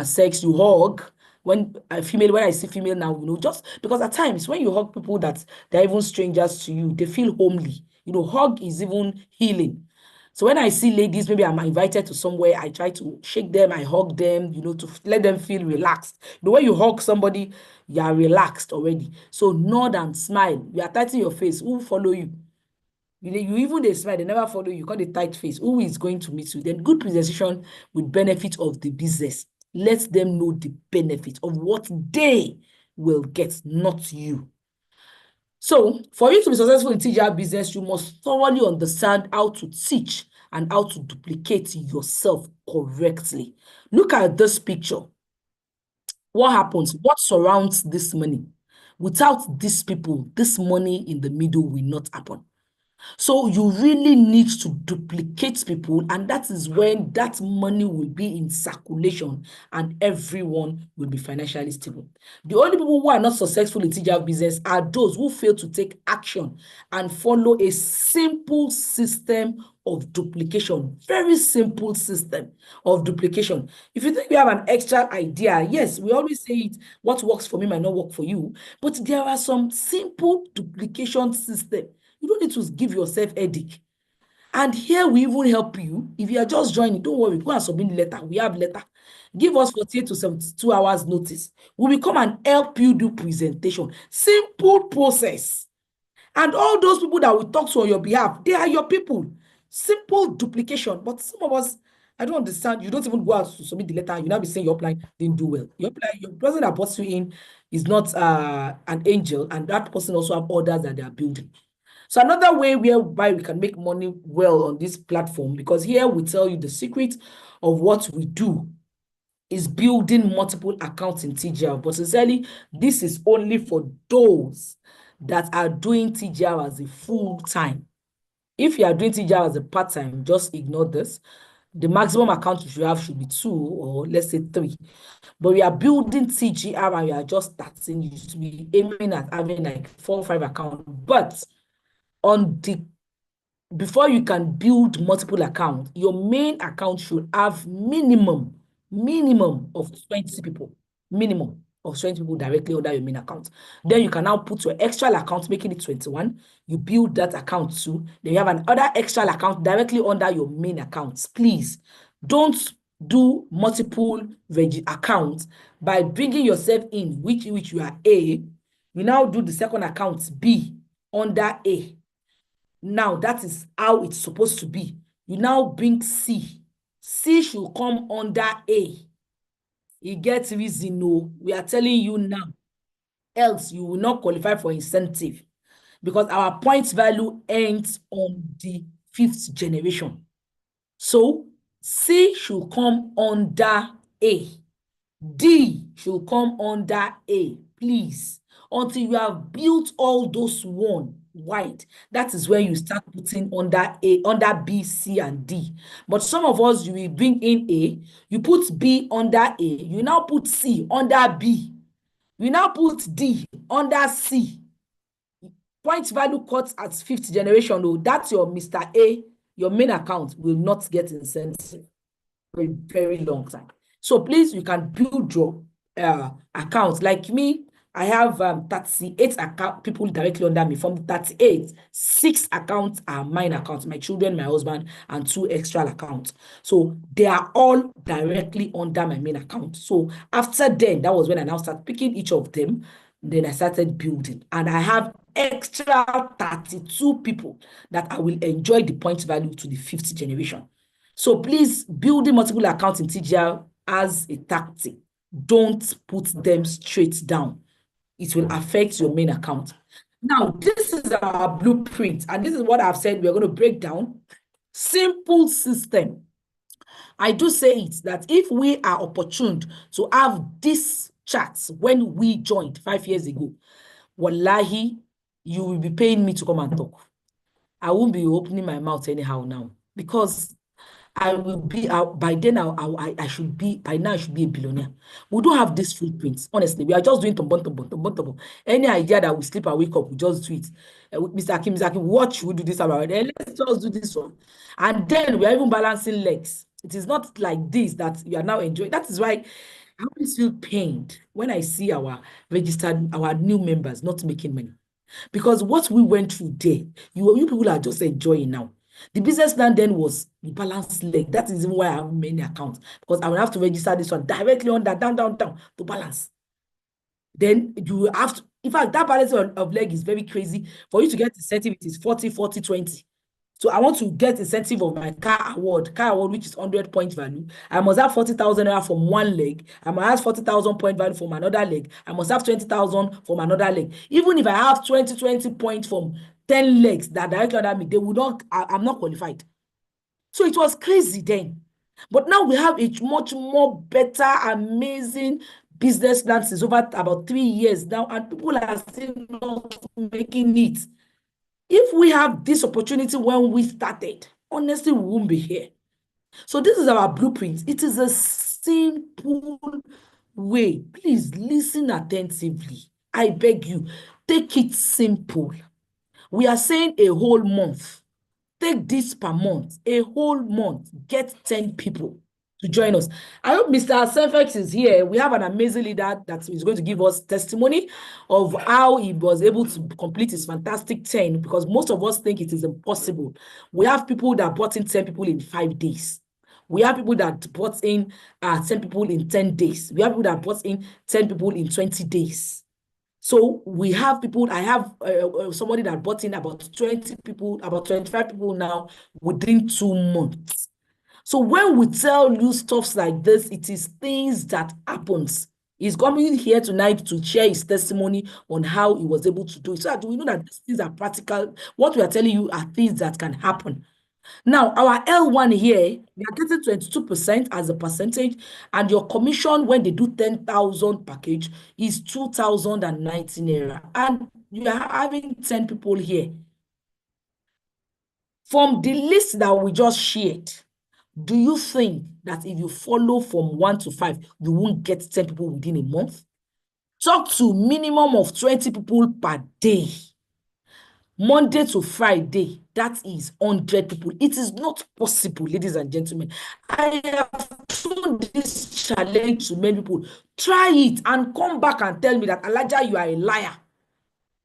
sex, you hug. When I see female now, you know, just because at times when you hug people that they're even strangers to you, they feel homely. You know, hug is even healing. So when I see ladies, maybe I'm invited to somewhere, I try to shake them, I hug them, you know, to let them feel relaxed. The way you hug somebody, you are relaxed already. So nod and smile. You are tightening your face. Who follow you? You even they smile, they never follow you. Got a tight face. Who is going to meet you? Then good presentation with benefit of the business. Let them know the benefit of what they will get, not you. So for you to be successful in TGR business, you must thoroughly understand how to teach and how to duplicate yourself correctly. Look at this picture. What happens? What surrounds this money? Without these people, this money in the middle will not happen. So you really need to duplicate people, and that is when that money will be in circulation and everyone will be financially stable. The only people who are not successful in TGR business are those who fail to take action and follow a simple system of duplication. Very simple system of duplication. If you think we have an extra idea, yes, we always say it, what works for me might not work for you, but there are some simple duplication systems. You don't need to give yourself headache. And here we even help you. If you are just joining, don't worry, go and submit the letter. We have letter. Give us 48 to 72 hours notice. We will come and help you do presentation. Simple process. And all those people that we talk to on your behalf, they are your people. Simple duplication. But some of us, I don't understand. You don't even go out to submit the letter. You now be saying your upline didn't do well. Your person that brought you in is not an angel, and that person also have orders that they are building. So another way whereby we can make money well on this platform, because here we tell you the secret of what we do is building multiple accounts in TGR. But sincerely, this is only for those that are doing TGR as a full-time. If you are doing TGR as a part-time, just ignore this. The maximum account you should have should be 2 or let's say 3. But we are building TGR and we are just starting. You should be aiming at having like 4 or 5 accounts. But before you can build multiple accounts, your main account should have minimum of 20 people. Minimum of 20 people directly under your main account. Then you can now put your extra account, making it 21. You build that account too. Then you have another extra account directly under your main accounts. Please don't do multiple accounts by bringing yourself in, which you are A. You now do the second account B under A. Now that is how it's supposed to be. You now bring C. C should come under A. You get reason, no. We are telling you now. Else you will not qualify for incentive, because our points value ends on the 5th generation. So C should come under A. D should come under A, please. Until you have built all those one wide, that is where you start putting under A, under B, C, and D. But some of us, you will bring in A, you put B under A, you now put C under B, you now put D under C. Point value cuts at 5th generation. Oh, that's your Mr. A. Your main account will not get incentive for a very long time. So please, you can build your accounts. Like me, I have 38 people directly under me. From the 38, 6 accounts are mine accounts, my children, my husband, and 2 extra accounts. So they are all directly under my main account. So after then, that was when I now start picking each of them. Then I started building, and I have extra 32 people that I will enjoy the point value to the 5th generation. So please, building multiple accounts in TGR as a tactic. Don't put them straight down. It will affect your main account. Now, this is our blueprint, and this is what I've said we're going to break down. Simple system. I do say it, that if we are opportuned to have this chats when we joined 5 years ago, wallahi, you will be paying me to come and talk. I won't be opening my mouth anyhow now, because I will be by then. I should be by now. I should be a billionaire. We don't have this footprints. Honestly, we are just doing tombon. Any idea that we sleep and wake up, we just do it. Mr. Akim, what should we do this about? Let's just do this one, and then we are even balancing legs. It is not like this that you are now enjoying. That is why I always feel pained when I see our new members not making money, because what we went through there, you people are just enjoying now. The business plan then was the balance leg. That is even why I have many accounts, because I will have to register this one directly on that down to balance. Then you have to, in fact, that balance of leg is very crazy. For you to get incentive, it is 40, 40, 20. So I want to get incentive of my car award, which is 100 point value. I must have 40,000 from one leg. I must have 40,000 point value from another leg. I must have 20,000 from another leg. Even if I have 20 points from 10 legs that directly under me, they will not, I'm not qualified. So it was crazy then. But now we have a much more better, amazing business plan since over about 3 years now, and people are still not making it. If we have this opportunity when we started, honestly, we won't be here. So this is our blueprint. It is a simple way. Please listen attentively. I beg you, take it simple. We are saying a whole month. Take this per month, a whole month. Get 10 people to join us. I hope Mr. Senfex is here. We have an amazing leader that is going to give us testimony of how he was able to complete his fantastic 10, because most of us think it is impossible. We have people that brought in 10 people in 5 days. We have people that brought in 10 people in 10 days. We have people that brought in 10 people in 20 days. So we have people, I have somebody that brought in about 20 people, about 25 people now within 2 months. So when we tell you stuff like this, it is things that happens. He's coming here tonight to share his testimony on how he was able to do it. So that we know that these things are practical. What we are telling you are things that can happen. Now, our L1 here, we are getting 22% as a percentage, and your commission when they do 10,000 package is 2,019 naira. And you are having 10 people here. From the list that we just shared, do you think that if you follow from 1 to 5, you won't get 10 people within a month? Talk to minimum of 20 people per day. Monday to Friday, that is 100 people. It is not possible, ladies and gentlemen. I have shown this challenge to many people. Try it and come back and tell me that, Elijah, you are a liar.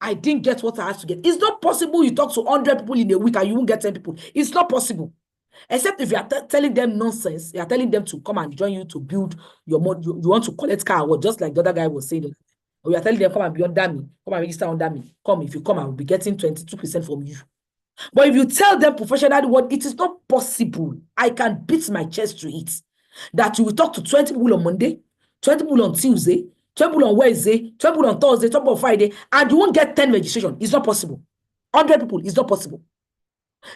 I didn't get what I had to get. It's not possible you talk to 100 people in a week and you won't get 10 people. It's not possible. Except if you are telling them nonsense, you are telling them to come and join you to build your mod. You want to collect car, or just like the other guy was saying. Or you are telling them, come and be under me, come and register under me. Come, if you come, I will be getting 22% from you. But if you tell them professionally what, it is not possible. I can beat my chest to it. That you will talk to 20 people on Monday, 20 people on Tuesday, 20 people on Wednesday, 20 people on Thursday, 20 people on Friday, and you won't get 10 registration. It's not possible. 100 people, it's not possible.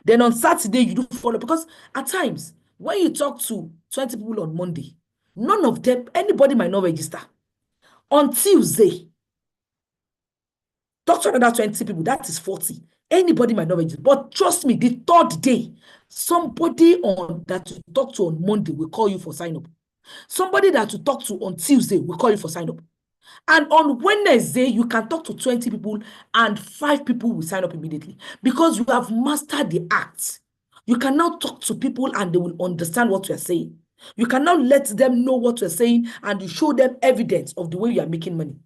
Then on Saturday, you do follow, because at times, when you talk to 20 people on Monday, none of them, anybody might not register. On Tuesday, talk to another 20 people, that is 40. Anybody might not register. But trust me, the third day, somebody that you talk to on Monday will call you for sign up. Somebody that you talk to on Tuesday will call you for sign up. And on Wednesday, you can talk to 20 people and 5 people will sign up immediately because you have mastered the act. You can now talk to people and they will understand what you are saying. You can now let them know what you're saying and you show them evidence of the way you are making money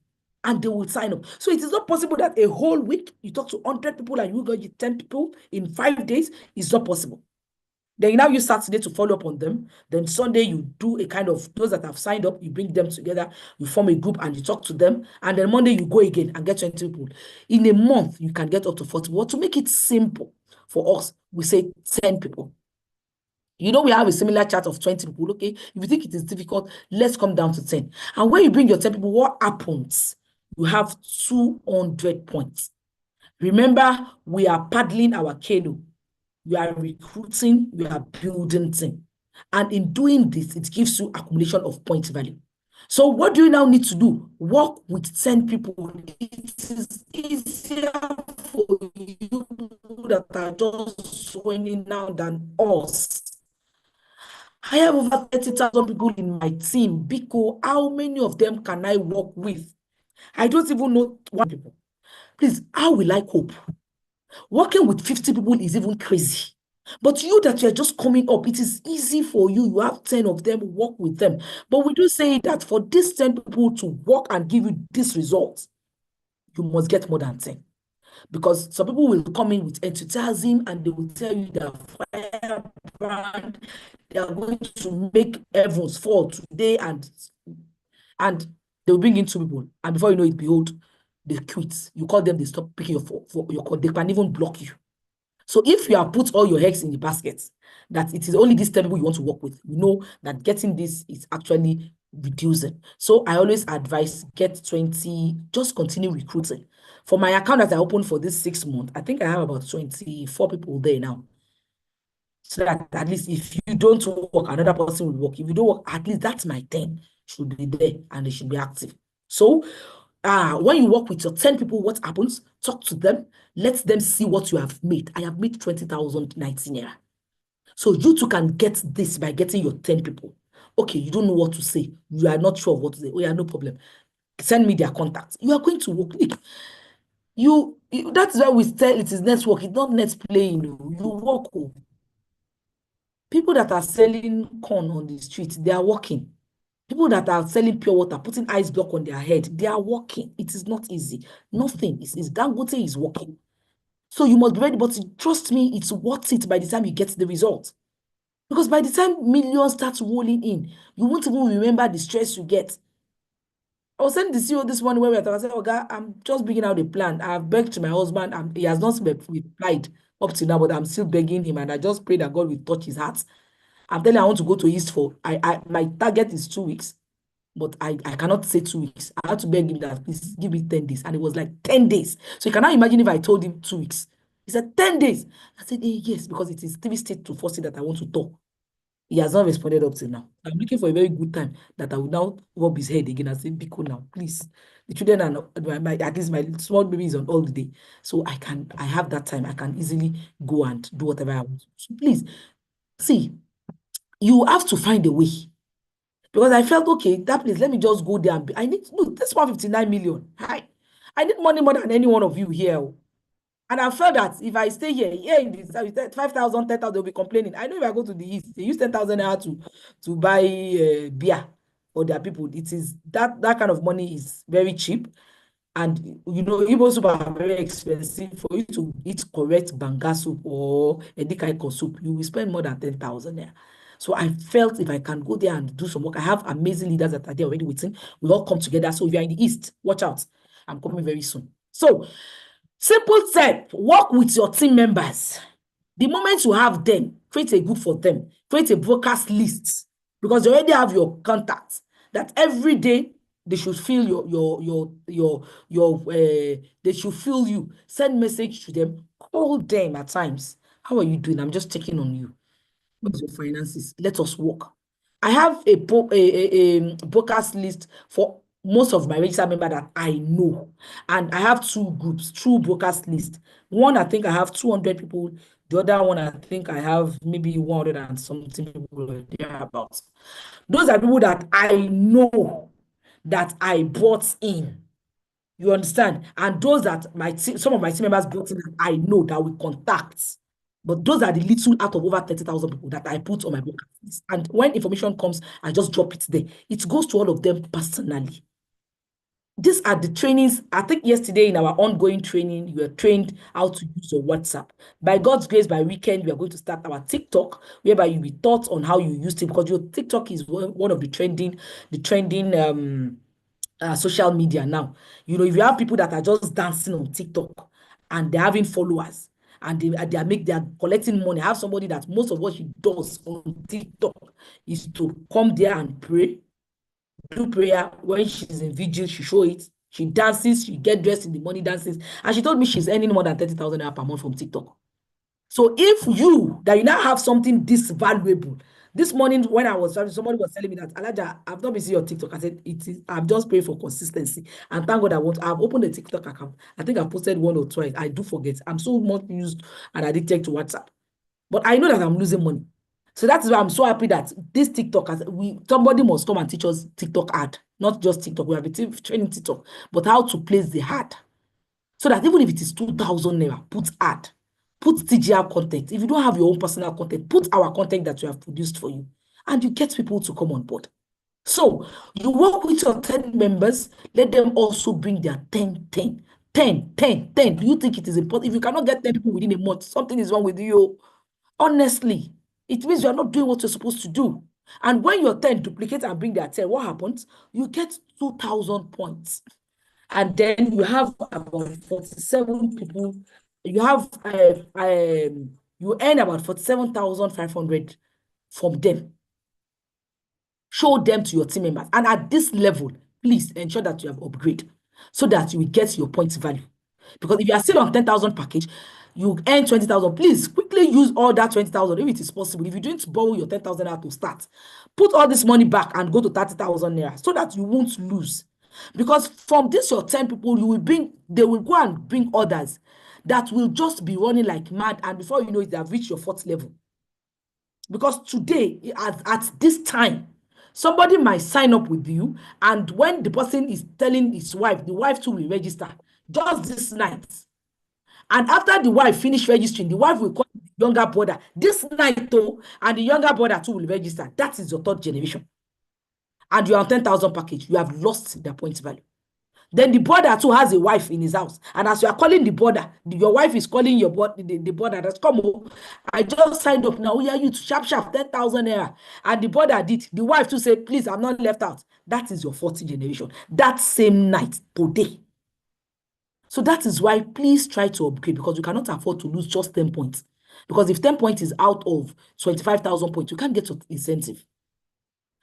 and they will sign up. So it is not possible that a whole week you talk to 100 people and you get 10 people in 5 days. It's not possible. Then you now use Saturday to follow up on them. Then Sunday, you do a kind of, those that have signed up, you bring them together, you form a group and you talk to them. And then Monday, you go again and get 20 people. In a month, you can get up to 40. Well, to make it simple for us, we say 10 people. You know, we have a similar chart of 20 people. Okay, if you think it is difficult, let's come down to 10. And when you bring your 10 people, what happens? You have 200 points. Remember, we are paddling our canoe. We are recruiting, we are building team. And in doing this, it gives you accumulation of point value. So what do you now need to do? Work with 10 people. It is easier for you that are just joining now than us. I have over 30,000 people in my team. Biko, how many of them can I work with? I don't even know one people. Please, how will I cope? Working with 50 people is even crazy. But you that you're just coming up, it is easy for you. You have 10 of them, work with them. But we do say that for these 10 people to work and give you this result, you must get more than 10. Because some people will come in with enthusiasm and they will tell you that firebrand, they are going to make heavens fall today and they will bring in 2 people. And before you know it, behold, they quit. You call them, they stop picking your call. They can even block you. So if you have put all your eggs in the basket, that it is only these 10 people you want to work with, you know that getting this is actually reducing. So I always advise get 20, just continue recruiting. For my account that I opened for this 6 months, I think I have about 24 people there now. So that at least if you don't work, another person will work. If you don't work, at least that's my 10 should be there and they should be active. So when you work with your 10 people, what happens? Talk to them. Let them see what you have made. I have made 20,019 naira. So you too can get this by getting your 10 people. Okay, you don't know what to say. You are not sure of what to say. Oh yeah, no problem. Send me their contacts. You are going to work. That's why we tell it is network. It's not net playing. You work. People that are selling corn on the street, they are working. People that are selling pure water, putting ice block on their head, they are working. It is not easy. Nothing is Dangote is working. So you must be ready, but trust me, it's worth it by the time you get the result. Because by the time millions start rolling in, you won't even remember the stress you get. I was saying the CEO this morning when we were talking, I said, "Okay, I'm just bringing out the plan. I've begged to my husband, and he has not replied up to now, but I'm still begging him, and I just pray that God will touch his heart. I'm telling you, I want to go to East for my target is 2 weeks. but I cannot say 2 weeks. I had to beg him that please give me 10 days. And it was like 10 days. So you cannot imagine if I told him 2 weeks. He said 10 days. I said, yes, because it is 3 state to 4 state that I want to talk. He has not responded up till now. I'm looking for a very good time that I will now rub his head again and say, Biko now, please. The children are not, at least my small baby is on holiday. So I have that time. I can easily go and do whatever I want. So please, see, you have to find a way. Because I felt, okay, that place, let me just go there. I need, look, this 159 million. I need money more than any one of you here. And I felt that if I stay here, 5,000, 10,000, they'll be complaining. I know if I go to the east, they use 10,000 naira to buy beer for their people. It is that kind of money is very cheap. And you know, Igbo soup are very expensive. For you to eat correct banga soup or edikaiko soup, you will spend more than 10,000 there. So I felt if I can go there and do some work, I have amazing leaders that are there already waiting. We all come together. So if you're in the east, watch out. I'm coming very soon. So simple step, work with your team members. The moment you have them, create a group for them, create a broadcast list, because you already have your contacts that every day they should feel they should feel you. Send message to them, call them at times. How are you doing? I'm just checking on you. What's your finances? Let us work. I have a broadcast list for most of my registered members that I know. And I have 2 groups, 2 broadcast lists. One, I think I have 200 people. The other one, I think I have maybe 100 and something people thereabouts. Those are people that I know that I brought in. You understand? And those that some of my team members brought in that I know that we contact. But those are the little out of over 30,000 people that I put on my broadcast list. And when information comes, I just drop it there. It goes to all of them personally. These are the trainings. I think yesterday in our ongoing training, you were trained how to use your WhatsApp. By God's grace, by weekend, we are going to start our TikTok, whereby you'll be taught on how you use it, because your TikTok is one of the trending social media now. You know, if you have people that are just dancing on TikTok and they're having followers and they're collecting money. I have somebody that most of what she does on TikTok is to come there and pray, do prayer. When she's in vigil, she show it. She dances, she get dressed in the morning, dances. And she told me she's earning more than 30,000 naira per month from TikTok. So if you now have something this valuable, this morning when I was traveling, somebody was telling me that, Alaja, I've not been seeing your TikTok. I said, I'm just praying for consistency. And thank God I've opened a TikTok account. I think I've posted 1 or 2. I do forget. I'm so much used and addicted to WhatsApp. But I know that I'm losing money. So that is why I'm so happy that this TikTok, somebody must come and teach us TikTok ad. Not just TikTok. We have a team training TikTok, but how to place the ad. So that even if it is 2,000 naira, put ad. Put TGR content. If you don't have your own personal content, put our content that we have produced for you. And you get people to come on board. So you work with your 10 members, let them also bring their 10. Do you think it is important? If you cannot get 10 people within a month, something is wrong with you. Honestly, it means you are not doing what you're supposed to do. And when your 10 duplicate and bring their 10, what happens? You get 2,000 points. And then you have about 47 people. You have you earn about 47,500 from them. Show them to your team members. And at this level, please ensure that you have upgrade so that you will get your points value. Because if you are still on 10,000 package, you earn 20,000. Please quickly use all that 20,000 if it is possible. If you didn't borrow your 10,000 naira to start, put all this money back and go to 30,000 naira so that you won't lose. Because from this your 10 people, they will go and bring others that will just be running like mad, and before you know it, they have reached your 4th level. Because today, at this time, somebody might sign up with you, and when the person is telling his wife, the wife too will register just this night. And after the wife finish registering, the wife will call the younger brother this night too, and the younger brother too will register. That is your 3rd generation. And you are on 10,000 package. You have lost the points value. Then the brother too has a wife in his house. And as you are calling the brother, your wife is calling your the brother that's come home. I just signed up now. We are you to sharp 10,000 naira. And the brother did. The wife too said, please, I'm not left out. That is your 40th generation. That same night, today. So that is why please try to upgrade, because you cannot afford to lose just 10 points. Because if 10 points is out of 25,000 points, you can't get your incentive.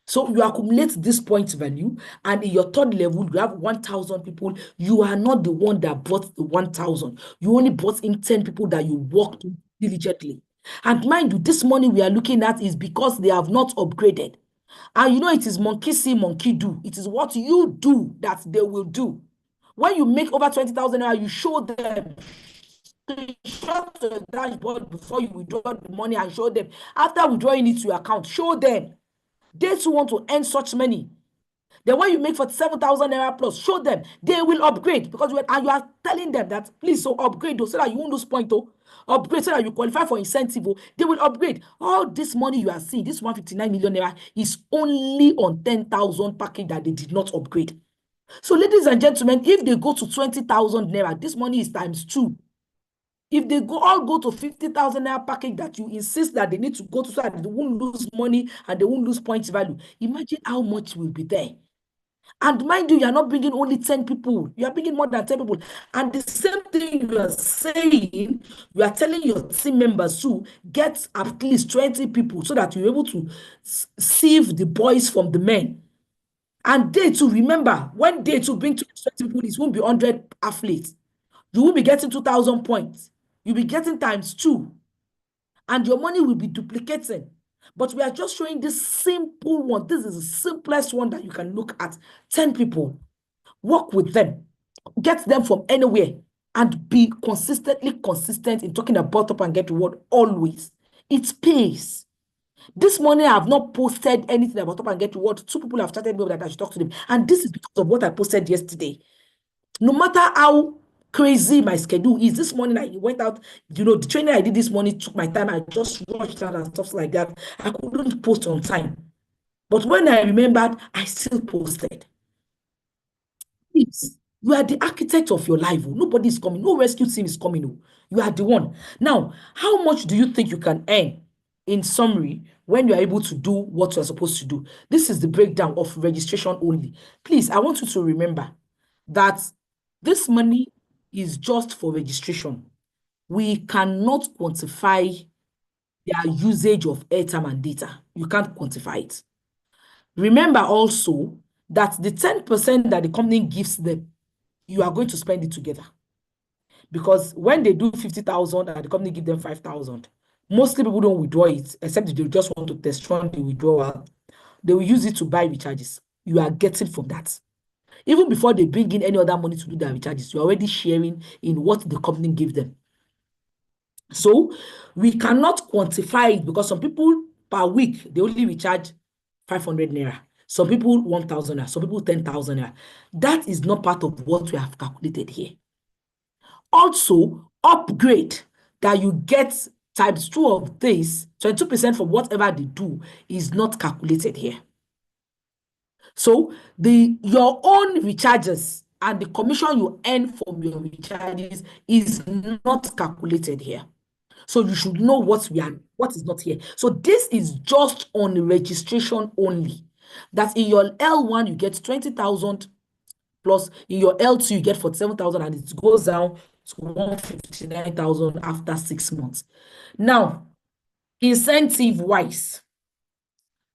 So you accumulate this point value, and in your third level, you have 1,000 people. You are not the one that bought the 1,000. You only bought in 10 people that you worked diligently. And mind you, this money we are looking at is because they have not upgraded. And you know, it is monkey see, monkey do. It is what you do that they will do. When you make over 20,000 naira, you show them. Screenshot the dashboard before you withdraw the money and show them. After withdrawing it to your account, show them. They too want to earn such money. Then when you make 47,000 naira plus, show them. They will upgrade because you are telling them that please so upgrade so that you won't lose point. Upgrade so that you qualify for incentive. They will upgrade. All this money you are seeing, this 159 million naira, is only on 10,000 package that they did not upgrade. So ladies and gentlemen, if they go to 20,000 naira, this money is times 2. If they all go to 50,000 naira package that you insist that they need to go to so that they won't lose money and they won't lose points value, imagine how much will be there. And mind you, are not bringing only 10 people. You are bringing more than 10 people. And the same thing you are saying, you are telling your team members to get at least 20 people so that you're able to sieve the boys from the men. And they too, remember, when they to bring 20 people, it won't be 100 athletes. You won't be getting 2,000 points. You'll be getting times 2. And your money will be duplicating. But we are just showing this simple one. This is the simplest one that you can look at. 10 people. Work with them. Get them from anywhere. And be consistent in talking about Top and Get Reward always. It pays. This morning, I have not posted anything about Top and Get Reward. 2 people have chatted me that I should talk to them. And this is because of what I posted yesterday. No matter how crazy my schedule is, this morning I went out, the training I did this morning took my time. I just rushed out and stuff like that. I couldn't post on time. But when I remembered, I still posted. Please, you are the architect of your life. Nobody is coming. No rescue team is coming. You are the one. Now, how much do you think you can earn in summary when you are able to do what you are supposed to do? This is the breakdown of registration only. Please, I want you to remember that this money is just for registration. We cannot quantify their usage of airtime and data. You can't quantify it. Remember also that the 10% that the company gives them, you are going to spend it together. Because when they do 50,000 and the company give them 5,000, mostly people don't withdraw it, except if they just want to test run the withdrawal. They will use it to buy recharges. You are getting from that. Even before they bring in any other money to do their recharges, you're already sharing in what the company gives them. So we cannot quantify it because some people per week, they only recharge 500 naira. Some people 1,000 naira, some people 10,000 naira. That is not part of what we have calculated here. Also, upgrade that you get times 2 of this, 22% for whatever they do, is not calculated here. So your own recharges and the commission you earn from your recharges is not calculated here. So you should know what is not here. So this is just on registration only. That in your L1 you get 20,000 plus in your L2 you get 47,000 and it goes down to 159,000 after 6 months. Now, incentive wise,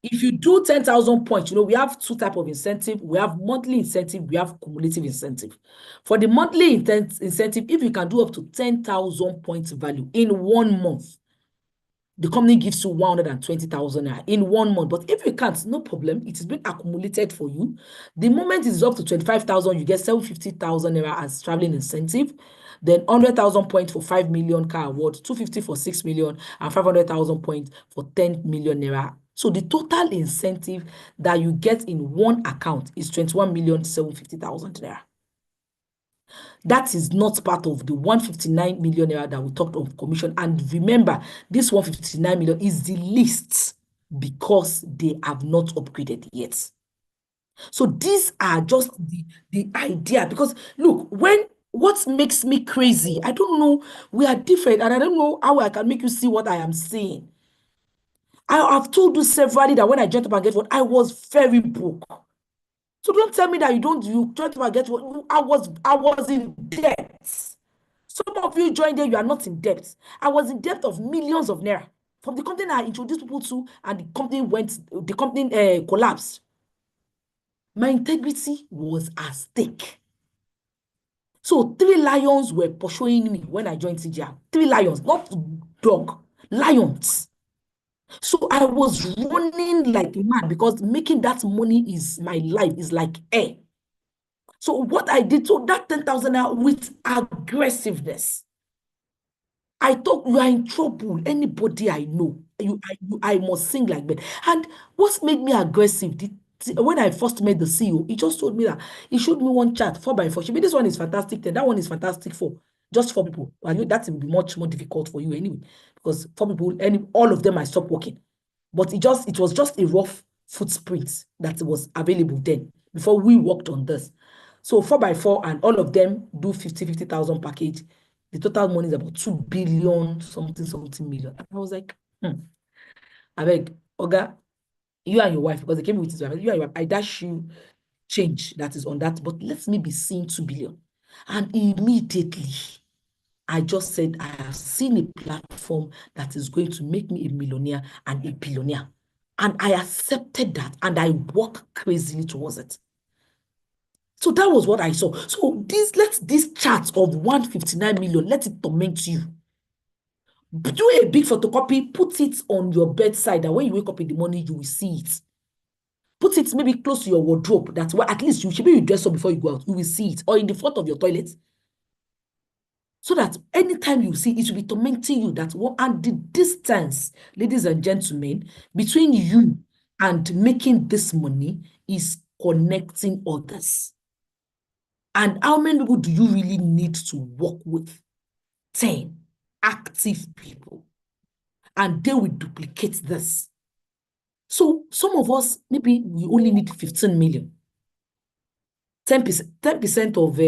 if you do 10,000 points, we have 2 types of incentive. We have monthly incentive, we have cumulative incentive. For the monthly incentive, if you can do up to 10,000 points value in 1 month, the company gives you 120,000 in 1 month. But if you can't, no problem. It is being accumulated for you. The moment it is up to 25,000, you get 750,000 naira as traveling incentive. Then 100,000 points for 5 million car award, 250 for 6 million, and 500,000 points for 10 million naira. So the total incentive that you get in one account is 21,750,000 naira. That is not part of the 159 million naira that we talked of commission. And remember, this 159 million is the least because they have not upgraded yet. So these are just the idea. Because look, what makes me crazy, I don't know, we are different, and I don't know how I can make you see what I am saying. I have told you severally that when I joined Top and Get Reward, I was very broke. So don't tell me that you joined Top and Get Reward. I was in debt. Some of you joined there, you are not in debt. I was in debt of millions of naira. from the company I introduced people to, and the company collapsed. My integrity was at stake. So 3 lions were pursuing me when I joined CGR. 3 lions, not dog, lions. So I was running like mad because making that money is my life, is like air. So what I did, so that 10,000 with aggressiveness, I thought you are in trouble. Anybody I know, I must sing like that. And what made me aggressive? When I first met the CEO, he just told me that he showed me one chart 4x4. She this one is fantastic 10, that one is fantastic 4, just 4 people. And that will be much more difficult for you anyway, because 4 people, all of them I stopped working. But it was just a rough footprint that was available then before we worked on this. So 4x4, and all of them do 50,000 package. The total money is about 2 billion something million. And I was like, I beg, Oga, you and your wife, because they came with his wife, you and your wife, I dash you change that is on that, but let me be seeing 2 billion. And immediately, I just said, I have seen a platform that is going to make me a millionaire and a billionaire. And I accepted that, and I work crazily towards it. So that was what I saw. So let this chart of 159 million, let it torment you. Do a big photocopy, put it on your bedside, and when you wake up in the morning, you will see it. Put it maybe close to your wardrobe. That's why at least you should be dressed up before you go out. You will see it, or in the front of your toilet. So that anytime you see it, will be tormenting you. And the distance, ladies and gentlemen, between you and making this money is connecting others. And how many people do you really need to work with? 10 active people. And they will duplicate this. So some of us, maybe we only need 15 million. 10% of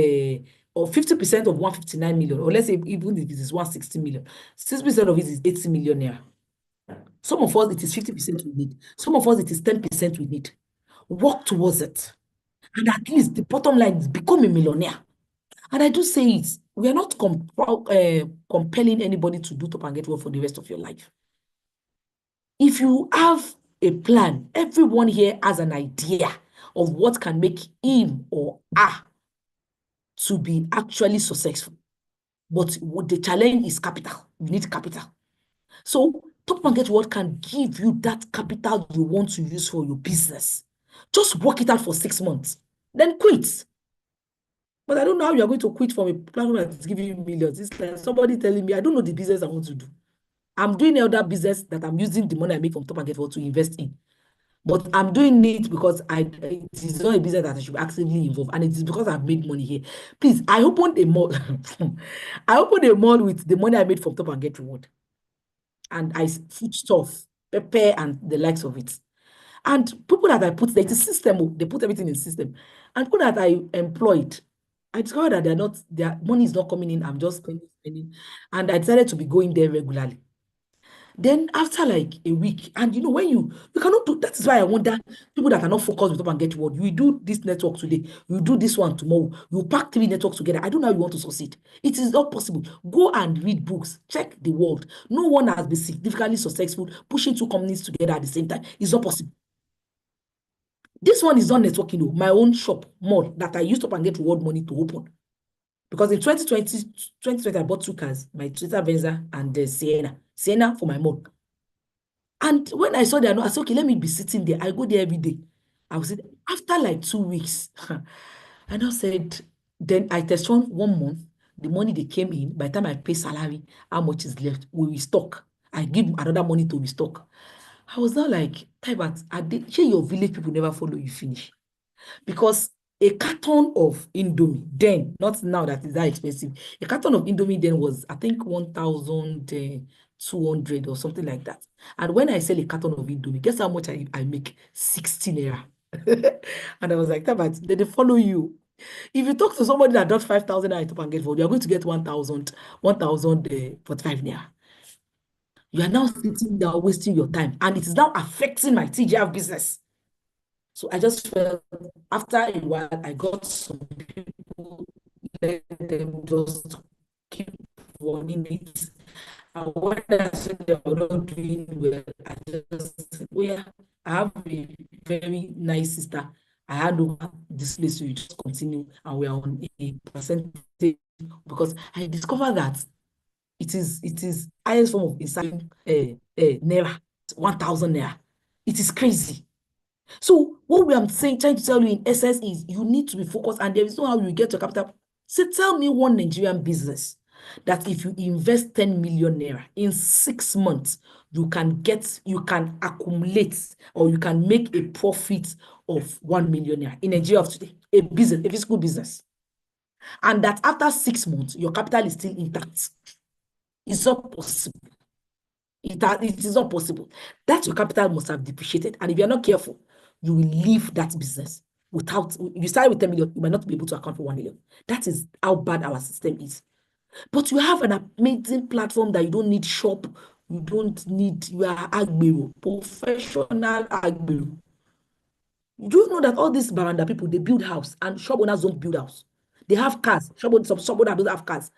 or 50% of 159 million, or let's say even if it is 160 million, 6% of it is 80 million naira. Some of us, it is 50% we need. Some of us, it is 10% we need. Work towards it. And at least the bottom line is become a millionaire. And I do say it, we are not compelling anybody to do Top and Get Wealth for the rest of your life. If you have a plan, everyone here has an idea of what can make him or her to be actually successful. But the challenge is capital. You need capital. So Top and Get Wealth can give you that capital you want to use for your business. Just work it out for 6 months, then quit. But I don't know how you're going to quit from a platform that is giving you millions. It's like somebody telling me, I don't know the business I want to do. I'm doing another business that I'm using the money I make from Top and Get Wealth to invest in. But I'm doing it because it is not a business that I should be actively involved, and it is because I've made money here. Please, I opened a mall. I opened a mall with the money I made from Top and Get Reward. And I food stuff, pepper, and the likes of it. And people that I put there, it's a system, they put everything in system. And people that I employed, I discovered that their money is not coming in. I'm just spending. And I decided to be going there regularly. Then after like a week, and when you cannot do, that is why I wonder people that are not focused with Top and Get Reward. You do this network today, you do this one tomorrow, you pack 3 networks together. I don't know how you want to succeed. It is not possible. Go and read books, check the world. No one has been significantly successful pushing 2 companies together at the same time. It's not possible. This one is not networking, though. My own shop mall that I used Top and Get Reward money to open. Because in 2020, I bought 2 cars, my Toyota Venza and the Sienna for my mom. And when I saw that, I said, okay, let me be sitting there. I go there every day. I was after like 2 weeks, I now said, then I test run 1 month, the money they came in, by the time I pay salary, how much is left? We restock. I give another money to restock. I was now like, Taibat, share your village people never follow you finish. Because a carton of Indomie then, not now that is that expensive, a carton of Indomie then was, I think, 1,200 or something like that. And when I sell a carton of Indomie, guess how much I make? 16 naira. And I was like, but they follow you. If you talk to somebody that does 5,000 naira Top and Get Reward, you're going to get 1,045 naira. You are now sitting there wasting your time, and it is now affecting my TGF business. So I just felt after a while, I got some people, let them just keep running it. And when I said they were not doing well, I just said, oh yeah, I have a very nice sister. I hand over this place, so you just continue, and we are on a percentage, because I discovered that it is highest form of inside naira, 1,000 naira. It is crazy. So what we are saying, trying to tell you in essence is you need to be focused, and there is no how you get your capital. So tell me one Nigerian business that if you invest 10 million naira in 6 months, you can accumulate, or you can make a profit of 1 million naira in Nigeria of today, a business, a physical business. And that after 6 months, your capital is still intact. It's not possible. It is not possible. That your capital must have depreciated. And if you're not careful, you will leave that business without, you start with 10 million, you might not be able to account for 1 million. That is how bad our system is. But you have an amazing platform that you don't need shop, you are agbero, professional agbero. Do you know that all these baranda people, they build house, and shop owners don't build house? They have cars. Shop owners don't have cars.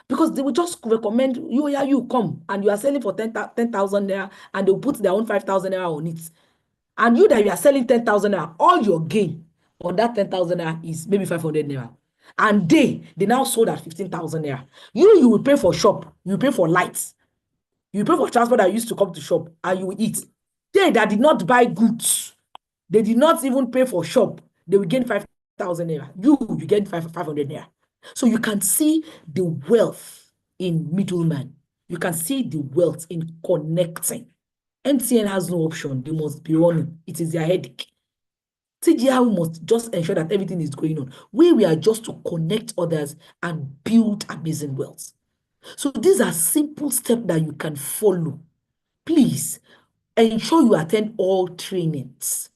Because they will just recommend you, yeah, you come, and you are selling for 10,000 naira, and they'll put their own 5,000 naira on it. And you that you are selling 10,000 naira, all your gain on that 10,000 naira is maybe 500 naira. And they now sold at 15,000 naira. You will pay for shop, you pay for lights, you pay for transport that used to come to shop, and you will eat. They that did not buy goods, they did not even pay for shop, they will gain 5,000 naira. You get 500 naira. So you can see the wealth in middleman. You can see the wealth in connecting. MTN has no option. They must be running. It is their headache. TGR must just ensure that everything is going on. We are just to connect others and build amazing wealth. So these are simple steps that you can follow. Please ensure you attend all trainings.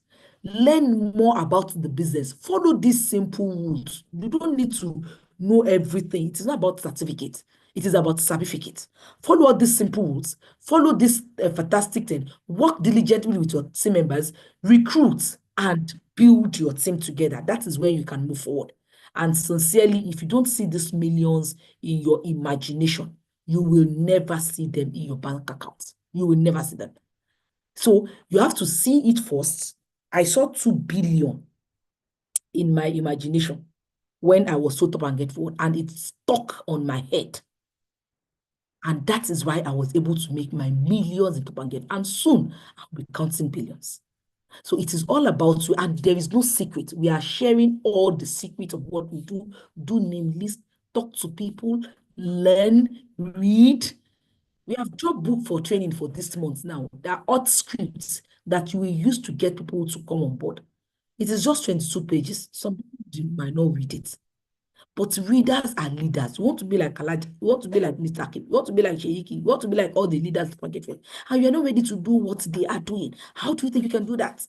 Learn more about the business. Follow these simple rules. You don't need to know everything. It is not about certificate. It is about certificate. Follow all these simple rules. Follow this fantastic thing. Work diligently with your team members. Recruit and build your team together. That is where you can move forward. And sincerely, if you don't see these millions in your imagination, you will never see them in your bank account. You will never see them. So you have to see it first. I saw 2 billion in my imagination when I was so top and get forward, and it stuck on my head. And that is why I was able to make my millions in top and get. And soon I'll be counting billions. So it is all about you, and there is no secret. We are sharing all the secret of what we do. Do name list, talk to people, learn, read. We have job book for training for this month now. There are hot scripts that you will use to get people to come on board. It is just 22 pages. Some people might not read it. But readers are leaders. You want to be like Kalaji, you want to be like Mr. Kim, you want to be like Sheiki, you want to be like all the leaders, and you're not ready to do what they are doing. How do you think you can do that?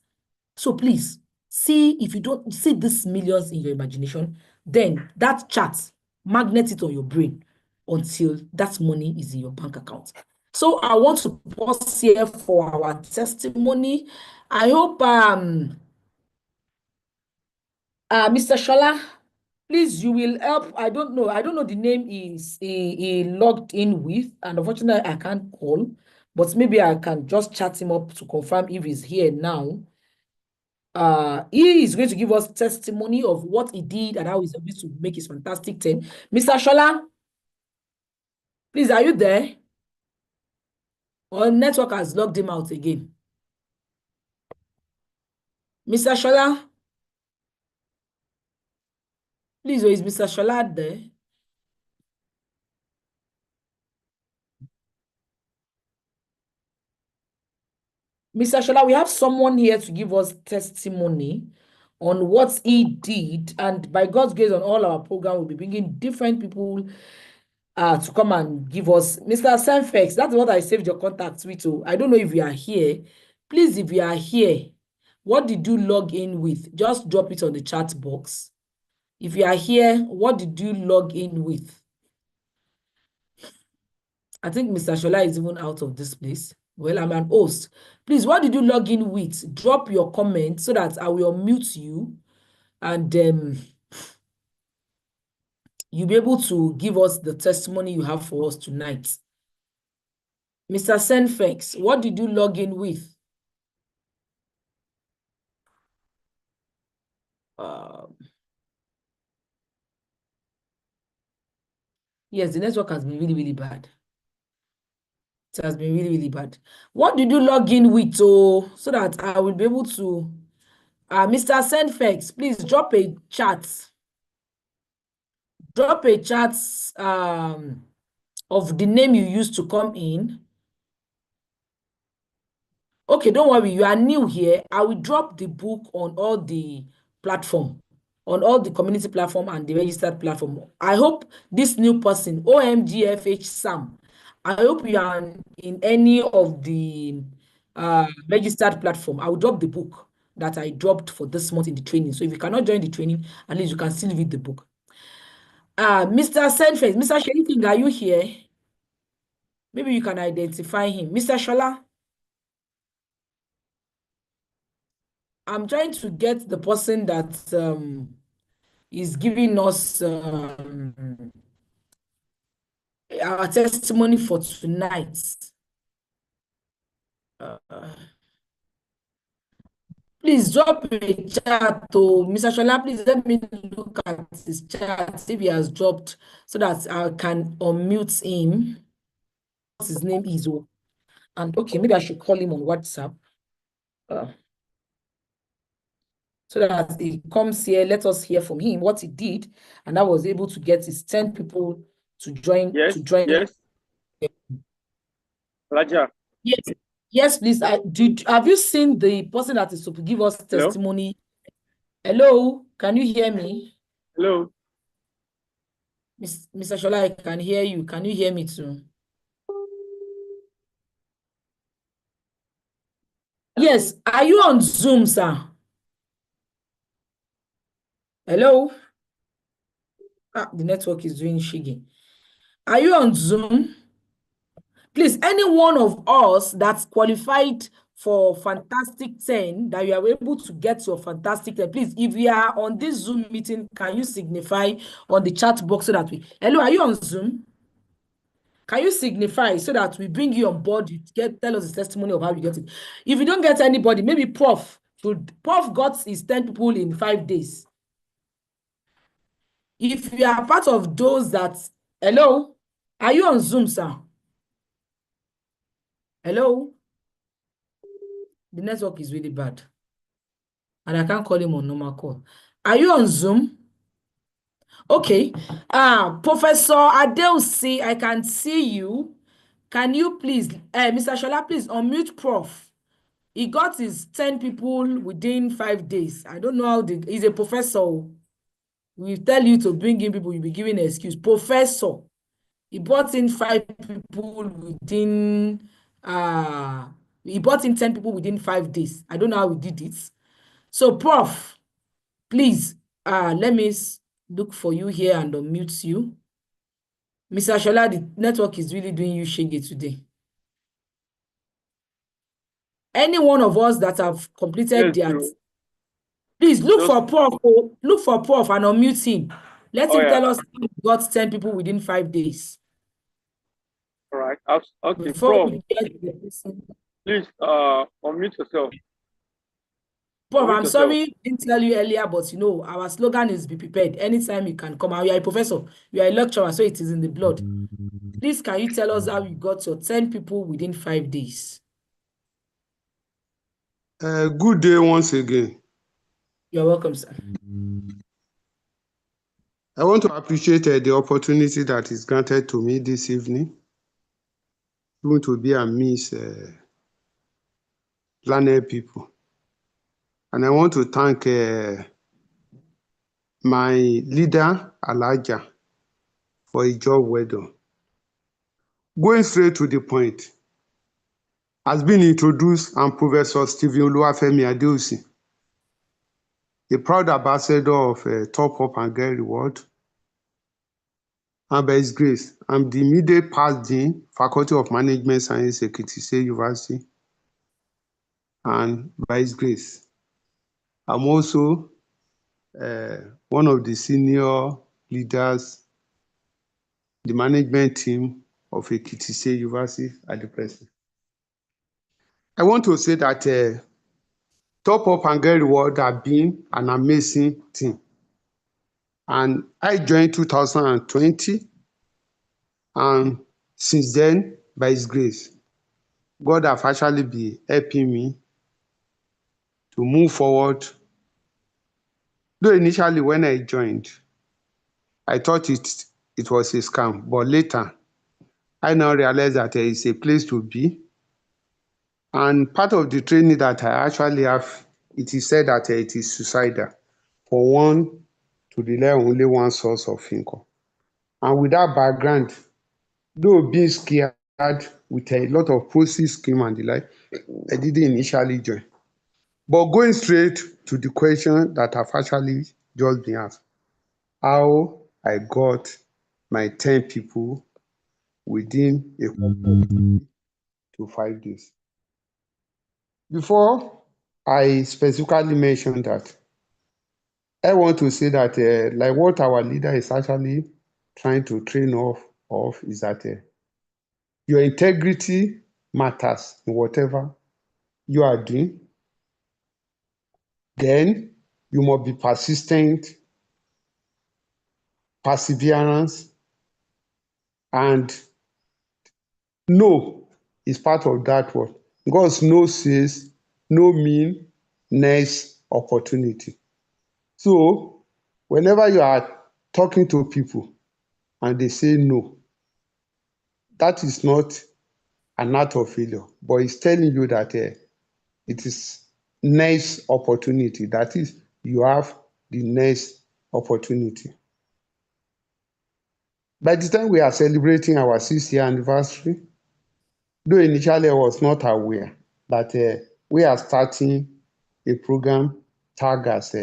So please, see, if you don't see these millions in your imagination, then that chart, magnet it on your brain until that money is in your bank account. So I want to pause here for our testimony. I hope Mr. Shola, please, you will help. I don't know the name he logged in with, and unfortunately I can't call, but maybe I can just chat him up to confirm if he's here now. He is going to give us testimony of what he did and how he's able to make his fantastic team. Mr. Shola, please, are you there? Or network has logged him out again? Mr. Shola? Please, is Mr. Shola there? Mr. Shola, we have someone here to give us testimony on what he did, and by God's grace on all our program, we'll be bringing different people to come and give us. Mr. Senfex, that's what I saved your contact with. So I don't know if you are here. Please, if you are here, what did you log in with? Just drop it on the chat box. If you are here, what did you log in with? I think Mr. Shola is even out of this place. Well, I'm an host. Please, what did you log in with? Drop your comment so that I will mute you, and you'll be able to give us the testimony you have for us tonight. Mr. Senfex, what did you log in with? Yes, the network has been really, really bad. It has been really, really bad. What did you log in with so that I will be able to... Mr. Senfex, please drop a chat. Drop a chat of the name you used to come in. Okay, don't worry, you are new here. I will drop the book on all the platform, on all the community platform and the registered platform. I hope this new person, OMGFH Sam, I hope you are in any of the registered platform. I will drop the book that I dropped for this month in the training. So if you cannot join the training, at least you can still read the book. Mr. Senfex, Mr. Sheriking, are you here? Maybe you can identify him. Mr. Shola, I'm trying to get the person that is giving us our testimony for tonight. Please drop a chat to Mr. Shola. Please let me look at his chat if he has dropped so that I can unmute him. His name is and okay, maybe I should call him on WhatsApp. So that he comes here, let us hear from him what he did, and I was able to get his 10 people to join. Yes. Yes. Raja. Yes, please. Have you seen the person that is to give us testimony? Hello, can you hear me? Hello. Mr. Shola, I can hear you. Can you hear me too? Yes. Are you on Zoom, sir? Hello? The network is doing shiggy. Are you on Zoom? Please, any one of us that's qualified for Fantastic 10, that you are able to get your Fantastic 10, please, if you are on this Zoom meeting, can you signify on the chat box so that we... Hello, are you on Zoom? Can you signify so that we bring you on board? Tell us the testimony of how you get it. If you don't get anybody, maybe Prof got his 10 people in 5 days. If you are part of those that... Hello? Are you on Zoom, sir? Hello? The network is really bad. And I can't call him on normal call. Are you on Zoom? Okay. Professor Adelsi, I can see you. Can you please, Mr. Shola, please unmute Prof. He got his 10 people within 5 days. I don't know how he's a professor. We tell you to bring in people, you'll be giving an excuse. Professor. He brought in 5 people within, he brought in 10 people within 5 days. I don't know how we did it. So, Prof, please, let me look for you here and unmute you. Mr. Shola, the network is really doing you shaggy today. Any one of us that have completed that, please look for Prof. Look for Prof and unmute him. Let him tell us he got 10 people within 5 days. All right. Okay. Prof, please unmute yourself. Prof, I'm sorry I didn't tell you earlier, but you know, our slogan is be prepared. Anytime you can come out. You are a professor, you are a lecturer, so it is in the blood. Please, can you tell us how you got your 10 people within 5 days? Good day once again. You're welcome, sir. I want to appreciate the opportunity that is granted to me this evening, even to be amidst learned people. And I want to thank my leader, Elijah, for a job well done. Going straight to the point, has been introduced, I'm Professor Stephen Oluwafemi Adeosi, the proud ambassador of Top Up and Get Reward. And by His grace, I'm the immediate past dean, Faculty of Management Science, Ekiti State University. And by His grace, I'm also one of the senior leaders, the management team of Ekiti State University at the present. I want to say that Top Up and Get Reward have been an amazing thing. And I joined 2020, and since then, by His grace, God have actually been helping me to move forward. Though initially when I joined, I thought it was a scam, but later I now realize that it's a place to be. And part of the training that I actually have, it is said that it is suicidal for one to rely on only one source of income. And with that background, though being scared with a lot of policy scheme and the like, I didn't initially join. But going straight to the question that I've actually just been asked, how I got my 10 people within a to 5 days. Before I specifically mentioned that, I want to say that like what our leader is actually trying to train off is that your integrity matters in whatever you are doing. Then you must be persistent, perseverance, and no is part of that word. Because no says no mean next opportunity. So whenever you are talking to people and they say no, that is not an act of failure, but it's telling you that it is next opportunity. That is, you have the next opportunity. By the time we are celebrating our 6th-year anniversary, though initially I was not aware that we are starting a program tagged as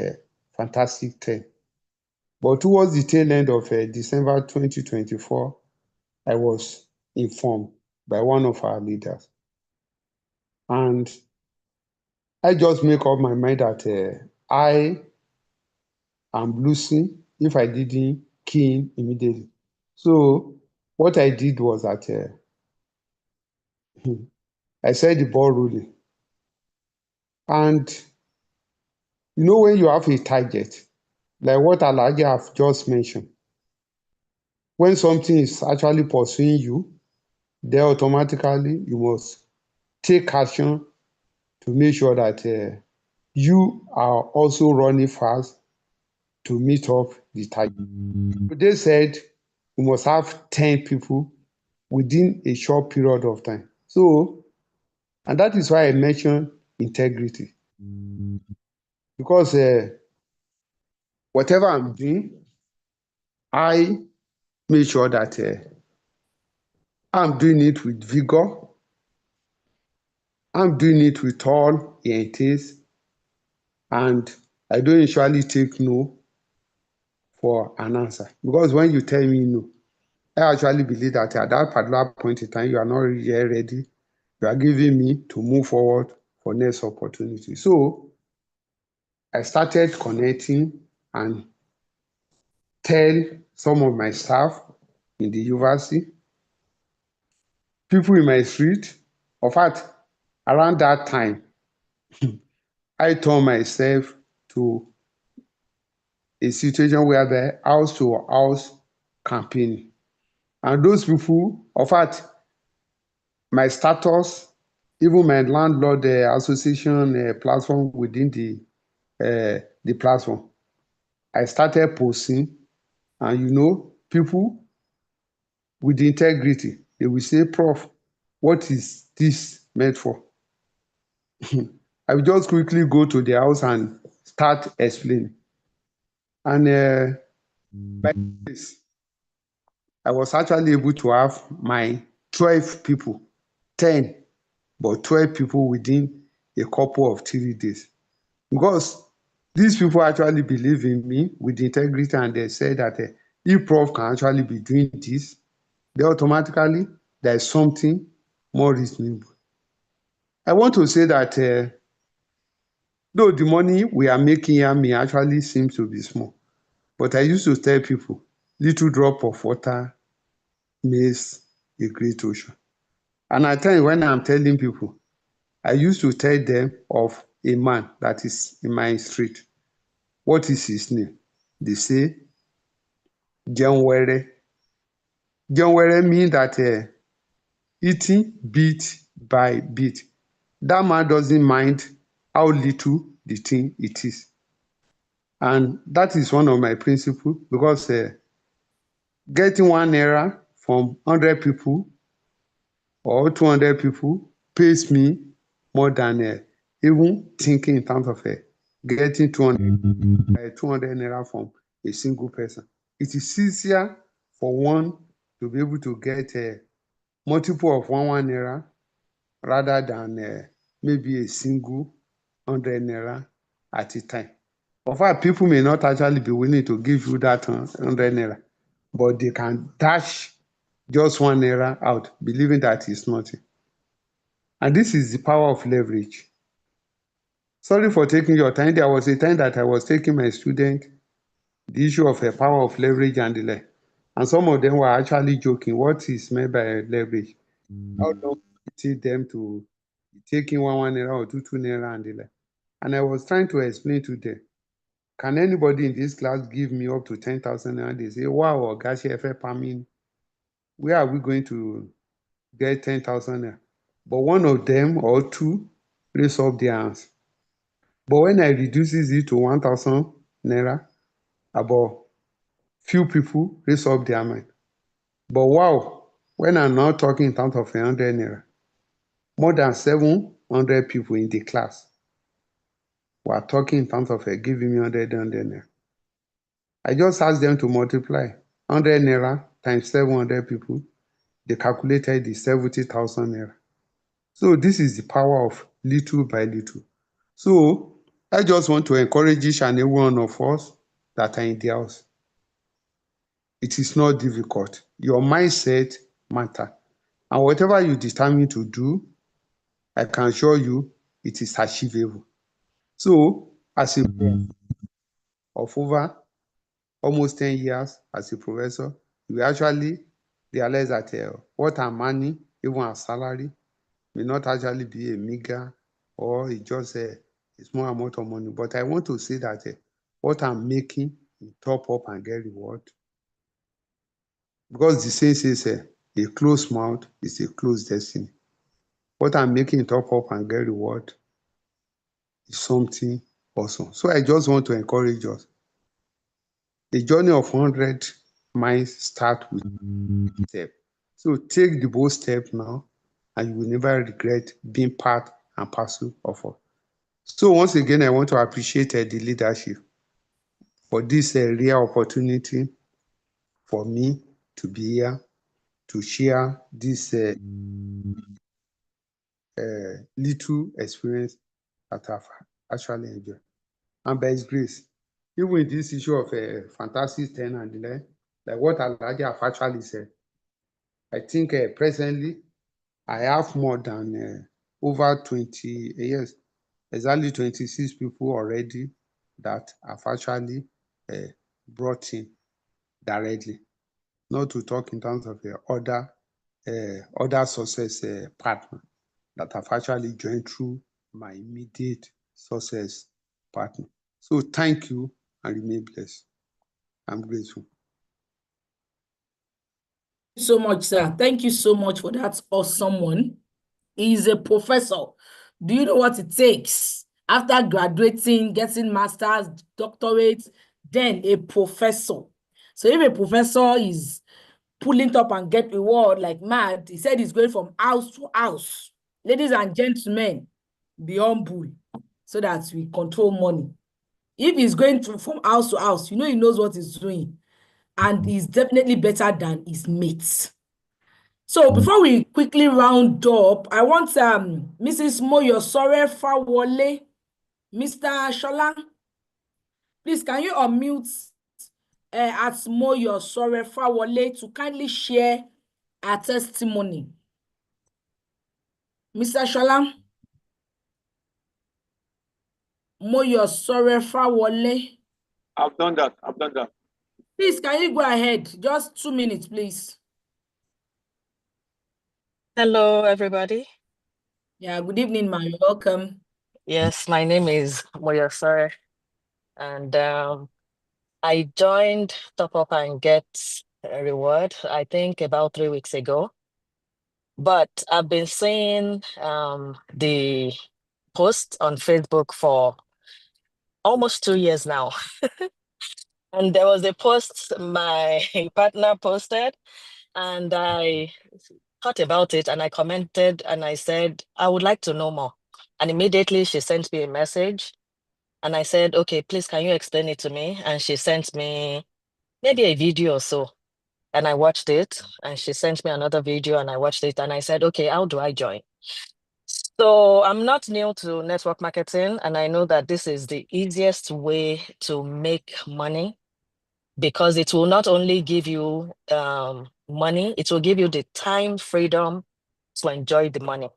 Fantastic 10. But towards the tail end of December 2024, I was informed by one of our leaders. And I just make up my mind that I am losing if I didn't key in immediately. So what I did was that I said the ball rolling. And you know, when you have a target, like what Alhaji have just mentioned, when something is actually pursuing you, then automatically you must take action to make sure that you are also running fast to meet up the target. They said we must have 10 people within a short period of time. So, and that is why I mentioned integrity. Because whatever I'm doing, I make sure that I'm doing it with vigor. I'm doing it with all it is. And I don't usually take no for an answer. Because when you tell me no, I actually believe that at that particular point in time, you are not yet ready. You are giving me to move forward for next opportunity. So I started connecting and tell some of my staff in the university, people in my street. In fact, around that time, I turned myself to a situation where the house to house campaign. And those people, in fact, my status, even my landlord association platform within the platform, I started posting, and you know, people with integrity, they will say, Prof, what is this meant for? I will just quickly go to the house and start explaining. And by this, I was actually able to have my 12 people, 10, but 12 people within a couple of 3 days. Because these people actually believe in me with integrity, and they say that if Prof can actually be doing this, then automatically there is something more reasonable. I want to say that though the money we are making here may actually seem to be small, but I used to tell people, little drop of water makes a great ocean. And at times when I'm telling people, I used to tell them of a man that is in my street. What is his name? They say, Jenwere. Jenwere means that eating bit by bit. That man doesn't mind how little the thing it is. And that is one of my principles, because getting 1 naira from 100 people or 200 people pays me more than even thinking in terms of getting 200 naira from a single person. It is easier for one to be able to get a multiple of 1 naira rather than maybe a single 100 naira at a time. In fact, people may not actually be willing to give you that 100 naira, but they can dash just 1 naira out, believing that it's nothing. And this is the power of leverage. Sorry for taking your time. There was a time that I was taking my student the issue of a power of leverage and the like. And some of them were actually joking. What is meant by leverage? How long it take them to taking 1 naira or 2 naira and the like? And I was trying to explain to them, can anybody in this class give me up to 10,000 naira? They say, wow, Gashi Pamini, where are we going to get 10,000 naira? But one of them or two raise up their hands. But when I reduces it to 1,000 naira, about few people raise up their mind. But wow, when I'm now talking in terms of 100 naira, more than 700 people in the class were talking in terms of giving me 100 naira. I just asked them to multiply 100 naira times 700 people. They calculated the 70,000 naira. So this is the power of little by little. So I just want to encourage each and every one of us that are in the house. It is not difficult. Your mindset matters. And whatever you determine to do, I can assure you it is achievable. So as a of over almost 10 years as a professor, you actually realize that what I'm earning, even as salary, may not actually be a meager or it's just a small amount of money. But I want to say that what I'm making, top up and get reward. Because the saying says a closed mouth is a closed destiny. What I'm making, top up and get reward is something awesome. So I just want to encourage us. The journey of 100 miles starts with a step. So take the bold step now, and you will never regret being part and parcel of it. So once again, I want to appreciate the leadership for this rare opportunity for me to be here to share this little experience that I've actually enjoyed. And by His grace, even with this issue of Fantastic 10 and the like what Alhaji have actually said, I think presently I have more than over 20 years, exactly 26 people already that I've actually brought in directly. Not to talk in terms of other success partner that have actually joined through my immediate success partner. So thank you and remain blessed. I'm grateful. Thank you so much, sir. Thank you so much for that awesome one. He's a professor. Do you know what it takes after graduating, getting master's, doctorate, then a professor? So if a professor is pulling up and get reward like mad, he said he's going from house to house. Ladies and gentlemen, be humble so that we control money. If he's going from house to house, you know he knows what he's doing. And he's definitely better than his mates. So before we quickly round up, I want Mrs. Moyosore Fawole, Mr. Shola, please can you unmute at Moyosore Fawole to kindly share her testimony? Mr. Shola, Moyosore Fawole. I've done that. I've done that. Please, can you go ahead? Just 2 minutes, please. Hello, everybody. Yeah, good evening, ma. You're welcome. Yes, my name is Moyosar, and I joined Top Up and Get a Reward, I think about 3 weeks ago. But I've been seeing the post on Facebook for almost 2 years now. And there was a post my partner posted, and I thought about it and I commented and I said, I would like to know more. And immediately she sent me a message. And I said, okay, please, can you explain it to me? And she sent me maybe a video or so. And I watched it. And she sent me another video and I watched it. And I said, okay, how do I join? So I'm not new to network marketing. And I know that this is the easiest way to make money because it will not only give you money, it will give you the time freedom to enjoy the money.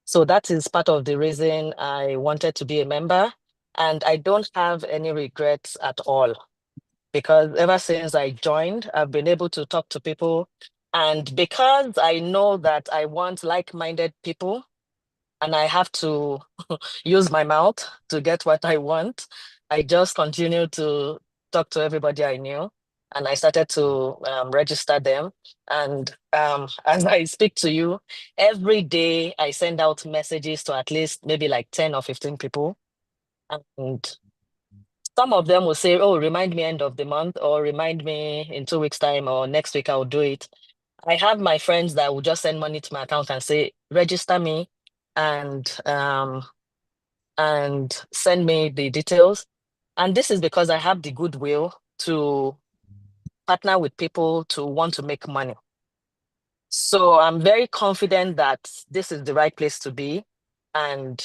So that is part of the reason I wanted to be a member. And I don't have any regrets at all because ever since I joined, I've been able to talk to people. And because I know that I want like-minded people and I have to use my mouth to get what I want, I just continue to talk to everybody I knew. And I started to register them. And as I speak to you, every day I send out messages to at least maybe like 10 or 15 people. And some of them will say, oh, remind me end of the month, or remind me in 2 weeks' time, or next week I'll do it. I have my friends that will just send money to my account and say, register me and send me the details. And this is because I have the goodwill to partner with people to want to make money. So I'm very confident that this is the right place to be. And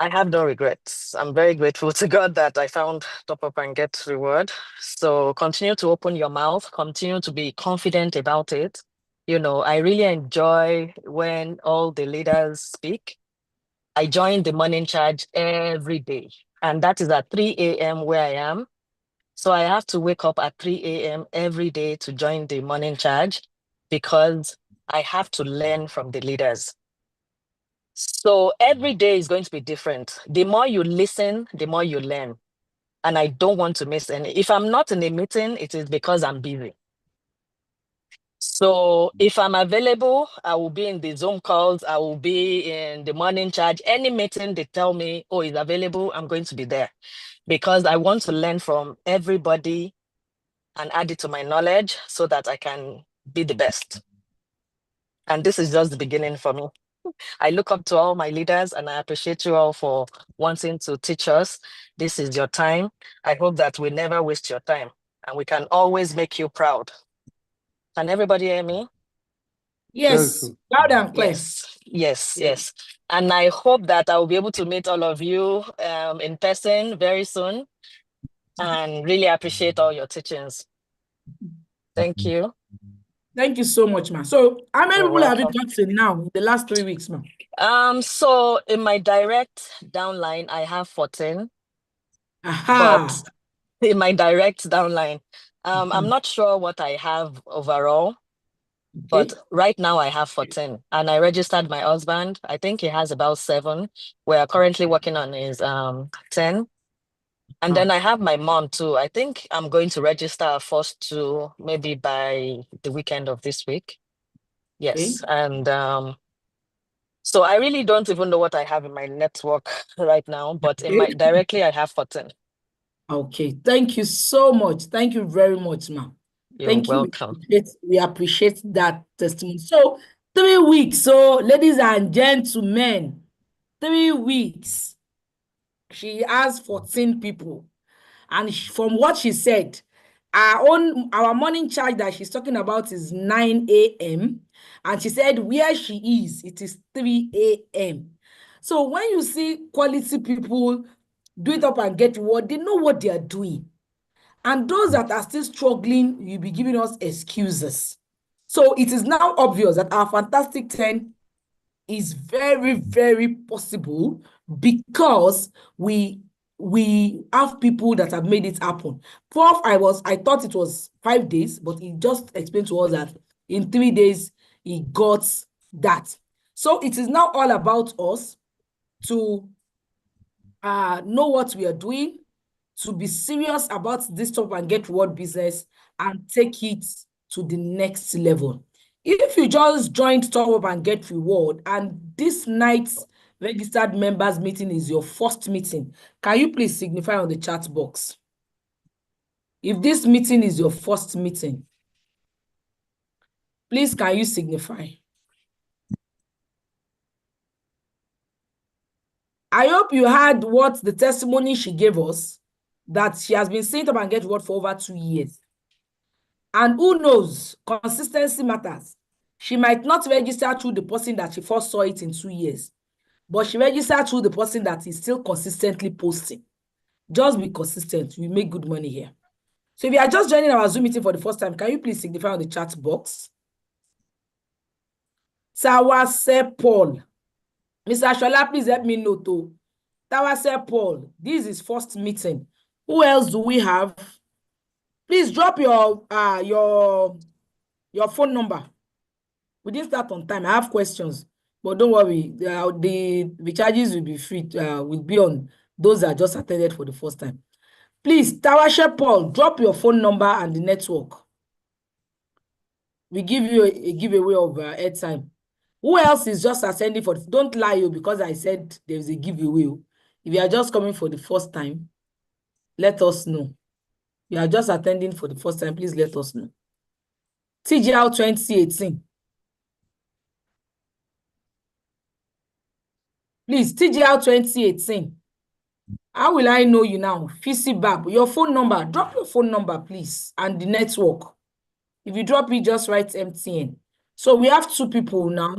I have no regrets. I'm very grateful to God that I found Top Up and Get Reward. So continue to open your mouth, continue to be confident about it. You know, I really enjoy when all the leaders speak. I join the morning charge every day, and that is at 3 a.m. where I am. So I have to wake up at 3 a.m. every day to join the morning charge because I have to learn from the leaders. So every day is going to be different. The more you listen, the more you learn. And I don't want to miss any. If I'm not in a meeting, it is because I'm busy. So if I'm available, I will be in the Zoom calls, I will be in the morning charge. Any meeting they tell me, oh, it's available, I'm going to be there because I want to learn from everybody and add it to my knowledge so that I can be the best. And this is just the beginning for me. I look up to all my leaders and I appreciate you all for wanting to teach us. This is your time. I hope that we never waste your time and we can always make you proud. Can everybody hear me? Yes, Yes. loud and clear. Yes. And I hope that I will be able to meet all of you in person very soon and really appreciate all your teachings. Thank you. Thank you so much, ma. So, how many You're people have you welcome. gotten now in the last 3 weeks, ma? So in my direct downline, I have 14, Aha. but in my direct downline, I'm not sure what I have overall, but right now I have 14 and I registered my husband. I think he has about 7. We are currently working on his 10. And then I have my mom too. I think I'm going to register our first 2 maybe by the weekend of this week. Yes. And so I really don't even know what I have in my network right now, but in my directly I have 14. Okay. Thank you so much. Thank you very much, ma. You're Thank you. welcome. We appreciate that testimony. So 3 weeks. So ladies and gentlemen, 3 weeks. She has 14 people. And from what she said, our morning charge that she's talking about is 9 a.m. And she said where she is, it is 3 a.m. So when you see quality people do it up and get reward, they know what they are doing. And those that are still struggling, you'll be giving us excuses. So it is now obvious that our Fantastic 10 is very, very possible because we have people that have made it happen. Prof, I thought it was 5 days, but he just explained to us that in 3 days he got that. So it is now all about us to know what we are doing, to be serious about this Top and Get Reward business and take it to the next level. If you just joined Top Up and Get Reward and this night's registered members meeting is your first meeting, can you please signify on the chat box? If this meeting is your first meeting, please can you signify? I hope you heard what the testimony she gave us, that she has been saying Top and Get Reward for over 2 years. And who knows, consistency matters. She might not register through the person that she first saw it in 2 years, but she registered through the person that is still consistently posting. Just be consistent. We make good money here. So if you are just joining our Zoom meeting for the first time, can you please signify on the chat box? Tawase Paul. Mr. Shola, please help me know too. Tawase Paul, this is first meeting. Who else do we have? Please drop your phone number. We didn't start on time. I have questions, but don't worry. The charges will be free. Will be on those that just attended for the first time. Please, Tawashe Paul, drop your phone number and the network. We give you a giveaway of airtime. Who else is just attending for? Don't lie, you, because I said there's a giveaway. If you are just coming for the first time, let us know. You are just attending for the first time, please let us know. TGL 2018. Please, TGL 2018. How will I know you now? FisiBab, your phone number. Drop your phone number, please, and the network. If you drop it, just write MTN. So we have 2 people now.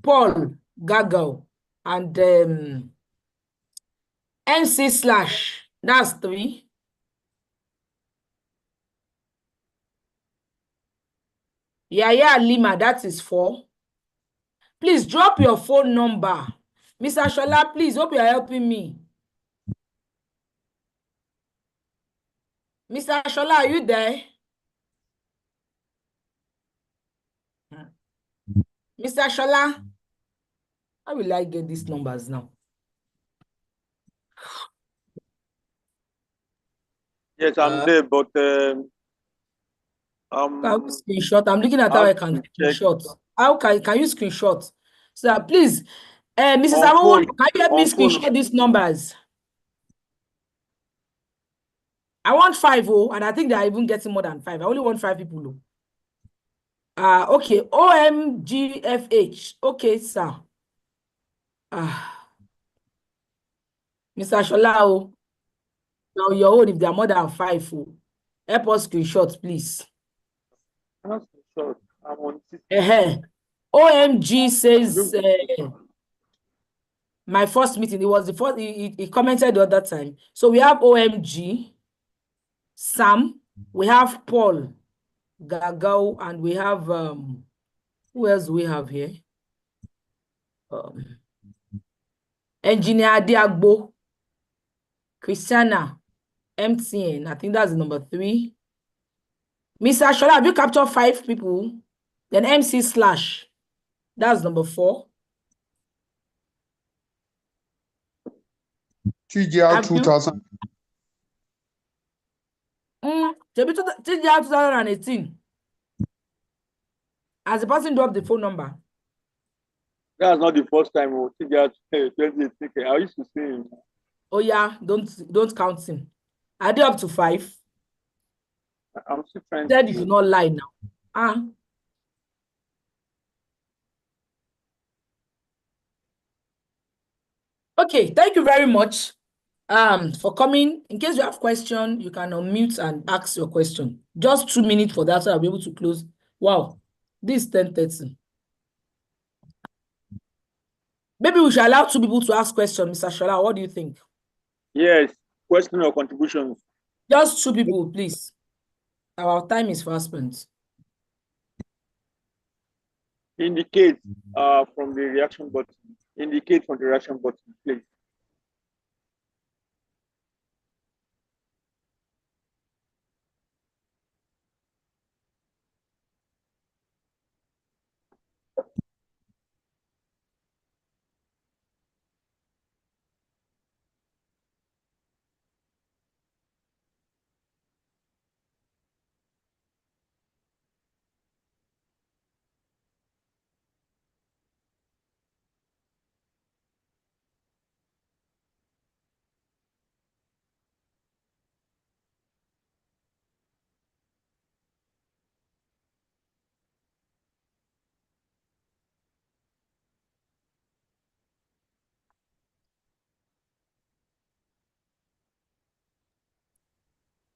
Paul Gagal and NC/. That's 3. Yaya Lima, that is 4. Please drop your phone number. Mr. Shola, please, hope you are helping me. Mr. Shola, are you there? Mr. Shola, how will I get these numbers now? Yes, I'm there, but Can you screenshot? I'm looking at how I can screenshot. How can you screenshot? So please, Mrs. Amowo, can you help me screenshot these numbers? I want 5, and I think they are even getting more than 5. I only want 5 people. Okay, OMGFH. Okay, sir. Mr. Shola, now your own, if there are more than 5, help us screenshot, please. I'm on OMG says my first meeting. It was the first. He commented the other time. So we have OMG, Sam. We have Paul Gagao, and we have who else do we have here? Engineer Diagbo, Christiana, MTN. I think that's the number 3. Mr. Shola, have you captured 5 people? Then MC/. That's number 4. TGR 2000. TGR 2018. As the person dropped the phone number. That's not the first time we TGR 2018. I used to see him. Oh yeah, don't count him. Are they up to 5? I'm still trying. Said you do not lie now. Okay, thank you very much for coming. In case you have question, you can unmute and ask your question. Just 2 minutes for that, so I'll be able to close. Wow, this is 10:30. Maybe we should allow 2 people to ask questions, Mr. Shola. What do you think? Yes, question or contributions. Just 2 people, please. Our time is fast spent. Indicate from the reaction button. Indicate from the reaction button, please.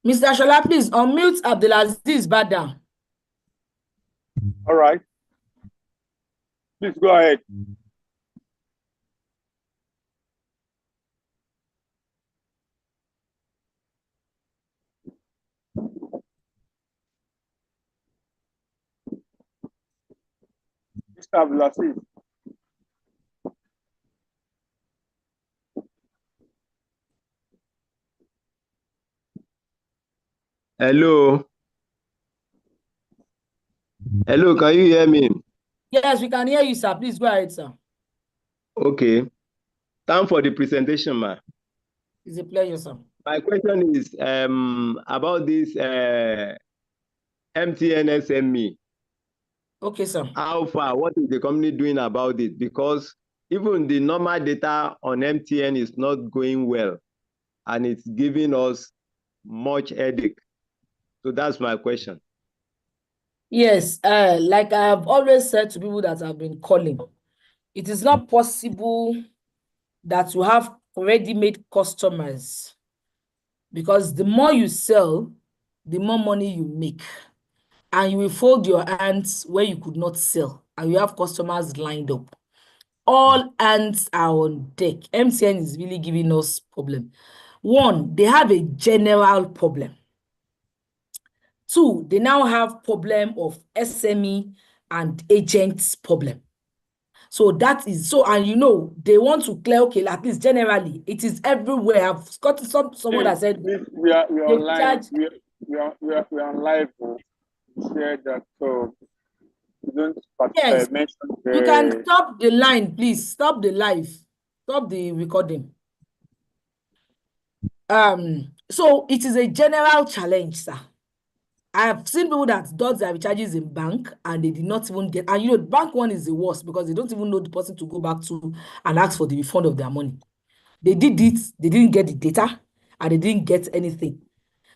Mr. Shola, please unmute Abdulaziz Bada. All right. Please go ahead. Mr. Abdulaziz. Hello. Hello, can you hear me? Yes, we can hear you, sir. Please go ahead, sir. Okay. Time for the presentation, ma. It's a pleasure, sir. My question is about this MTN SME. Okay, sir. How far? What is the company doing about it? Because even the normal data on MTN is not going well, and it's giving us much headache. So that's my question. Yes, like I have always said to people that have been calling, it is not possible that you have already made customers, because the more you sell, the more money you make, and you will fold your hands where you could not sell, and you have customers lined up. All hands are on deck. MTN is really giving us problem. One, they have a general problem. Two, they now have problem of SME and agents problem. So that is so, and you know, they want to clear, okay, at least generally, it is everywhere. I've got someone that said we are they online. charge. We are on live. Share that, so you don't Yes, mention you can the. stop the line, please. Stop the live. Stop the recording. So it is a general challenge, sir. I have seen people that does their recharges in bank and they did not even get, and you know, bank one is the worst because they don't even know the person to go back to and ask for the refund of their money. They did it, they didn't get the data, and they didn't get anything.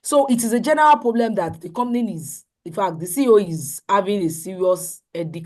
So it is a general problem that the company is, in fact, the CEO is having a serious headache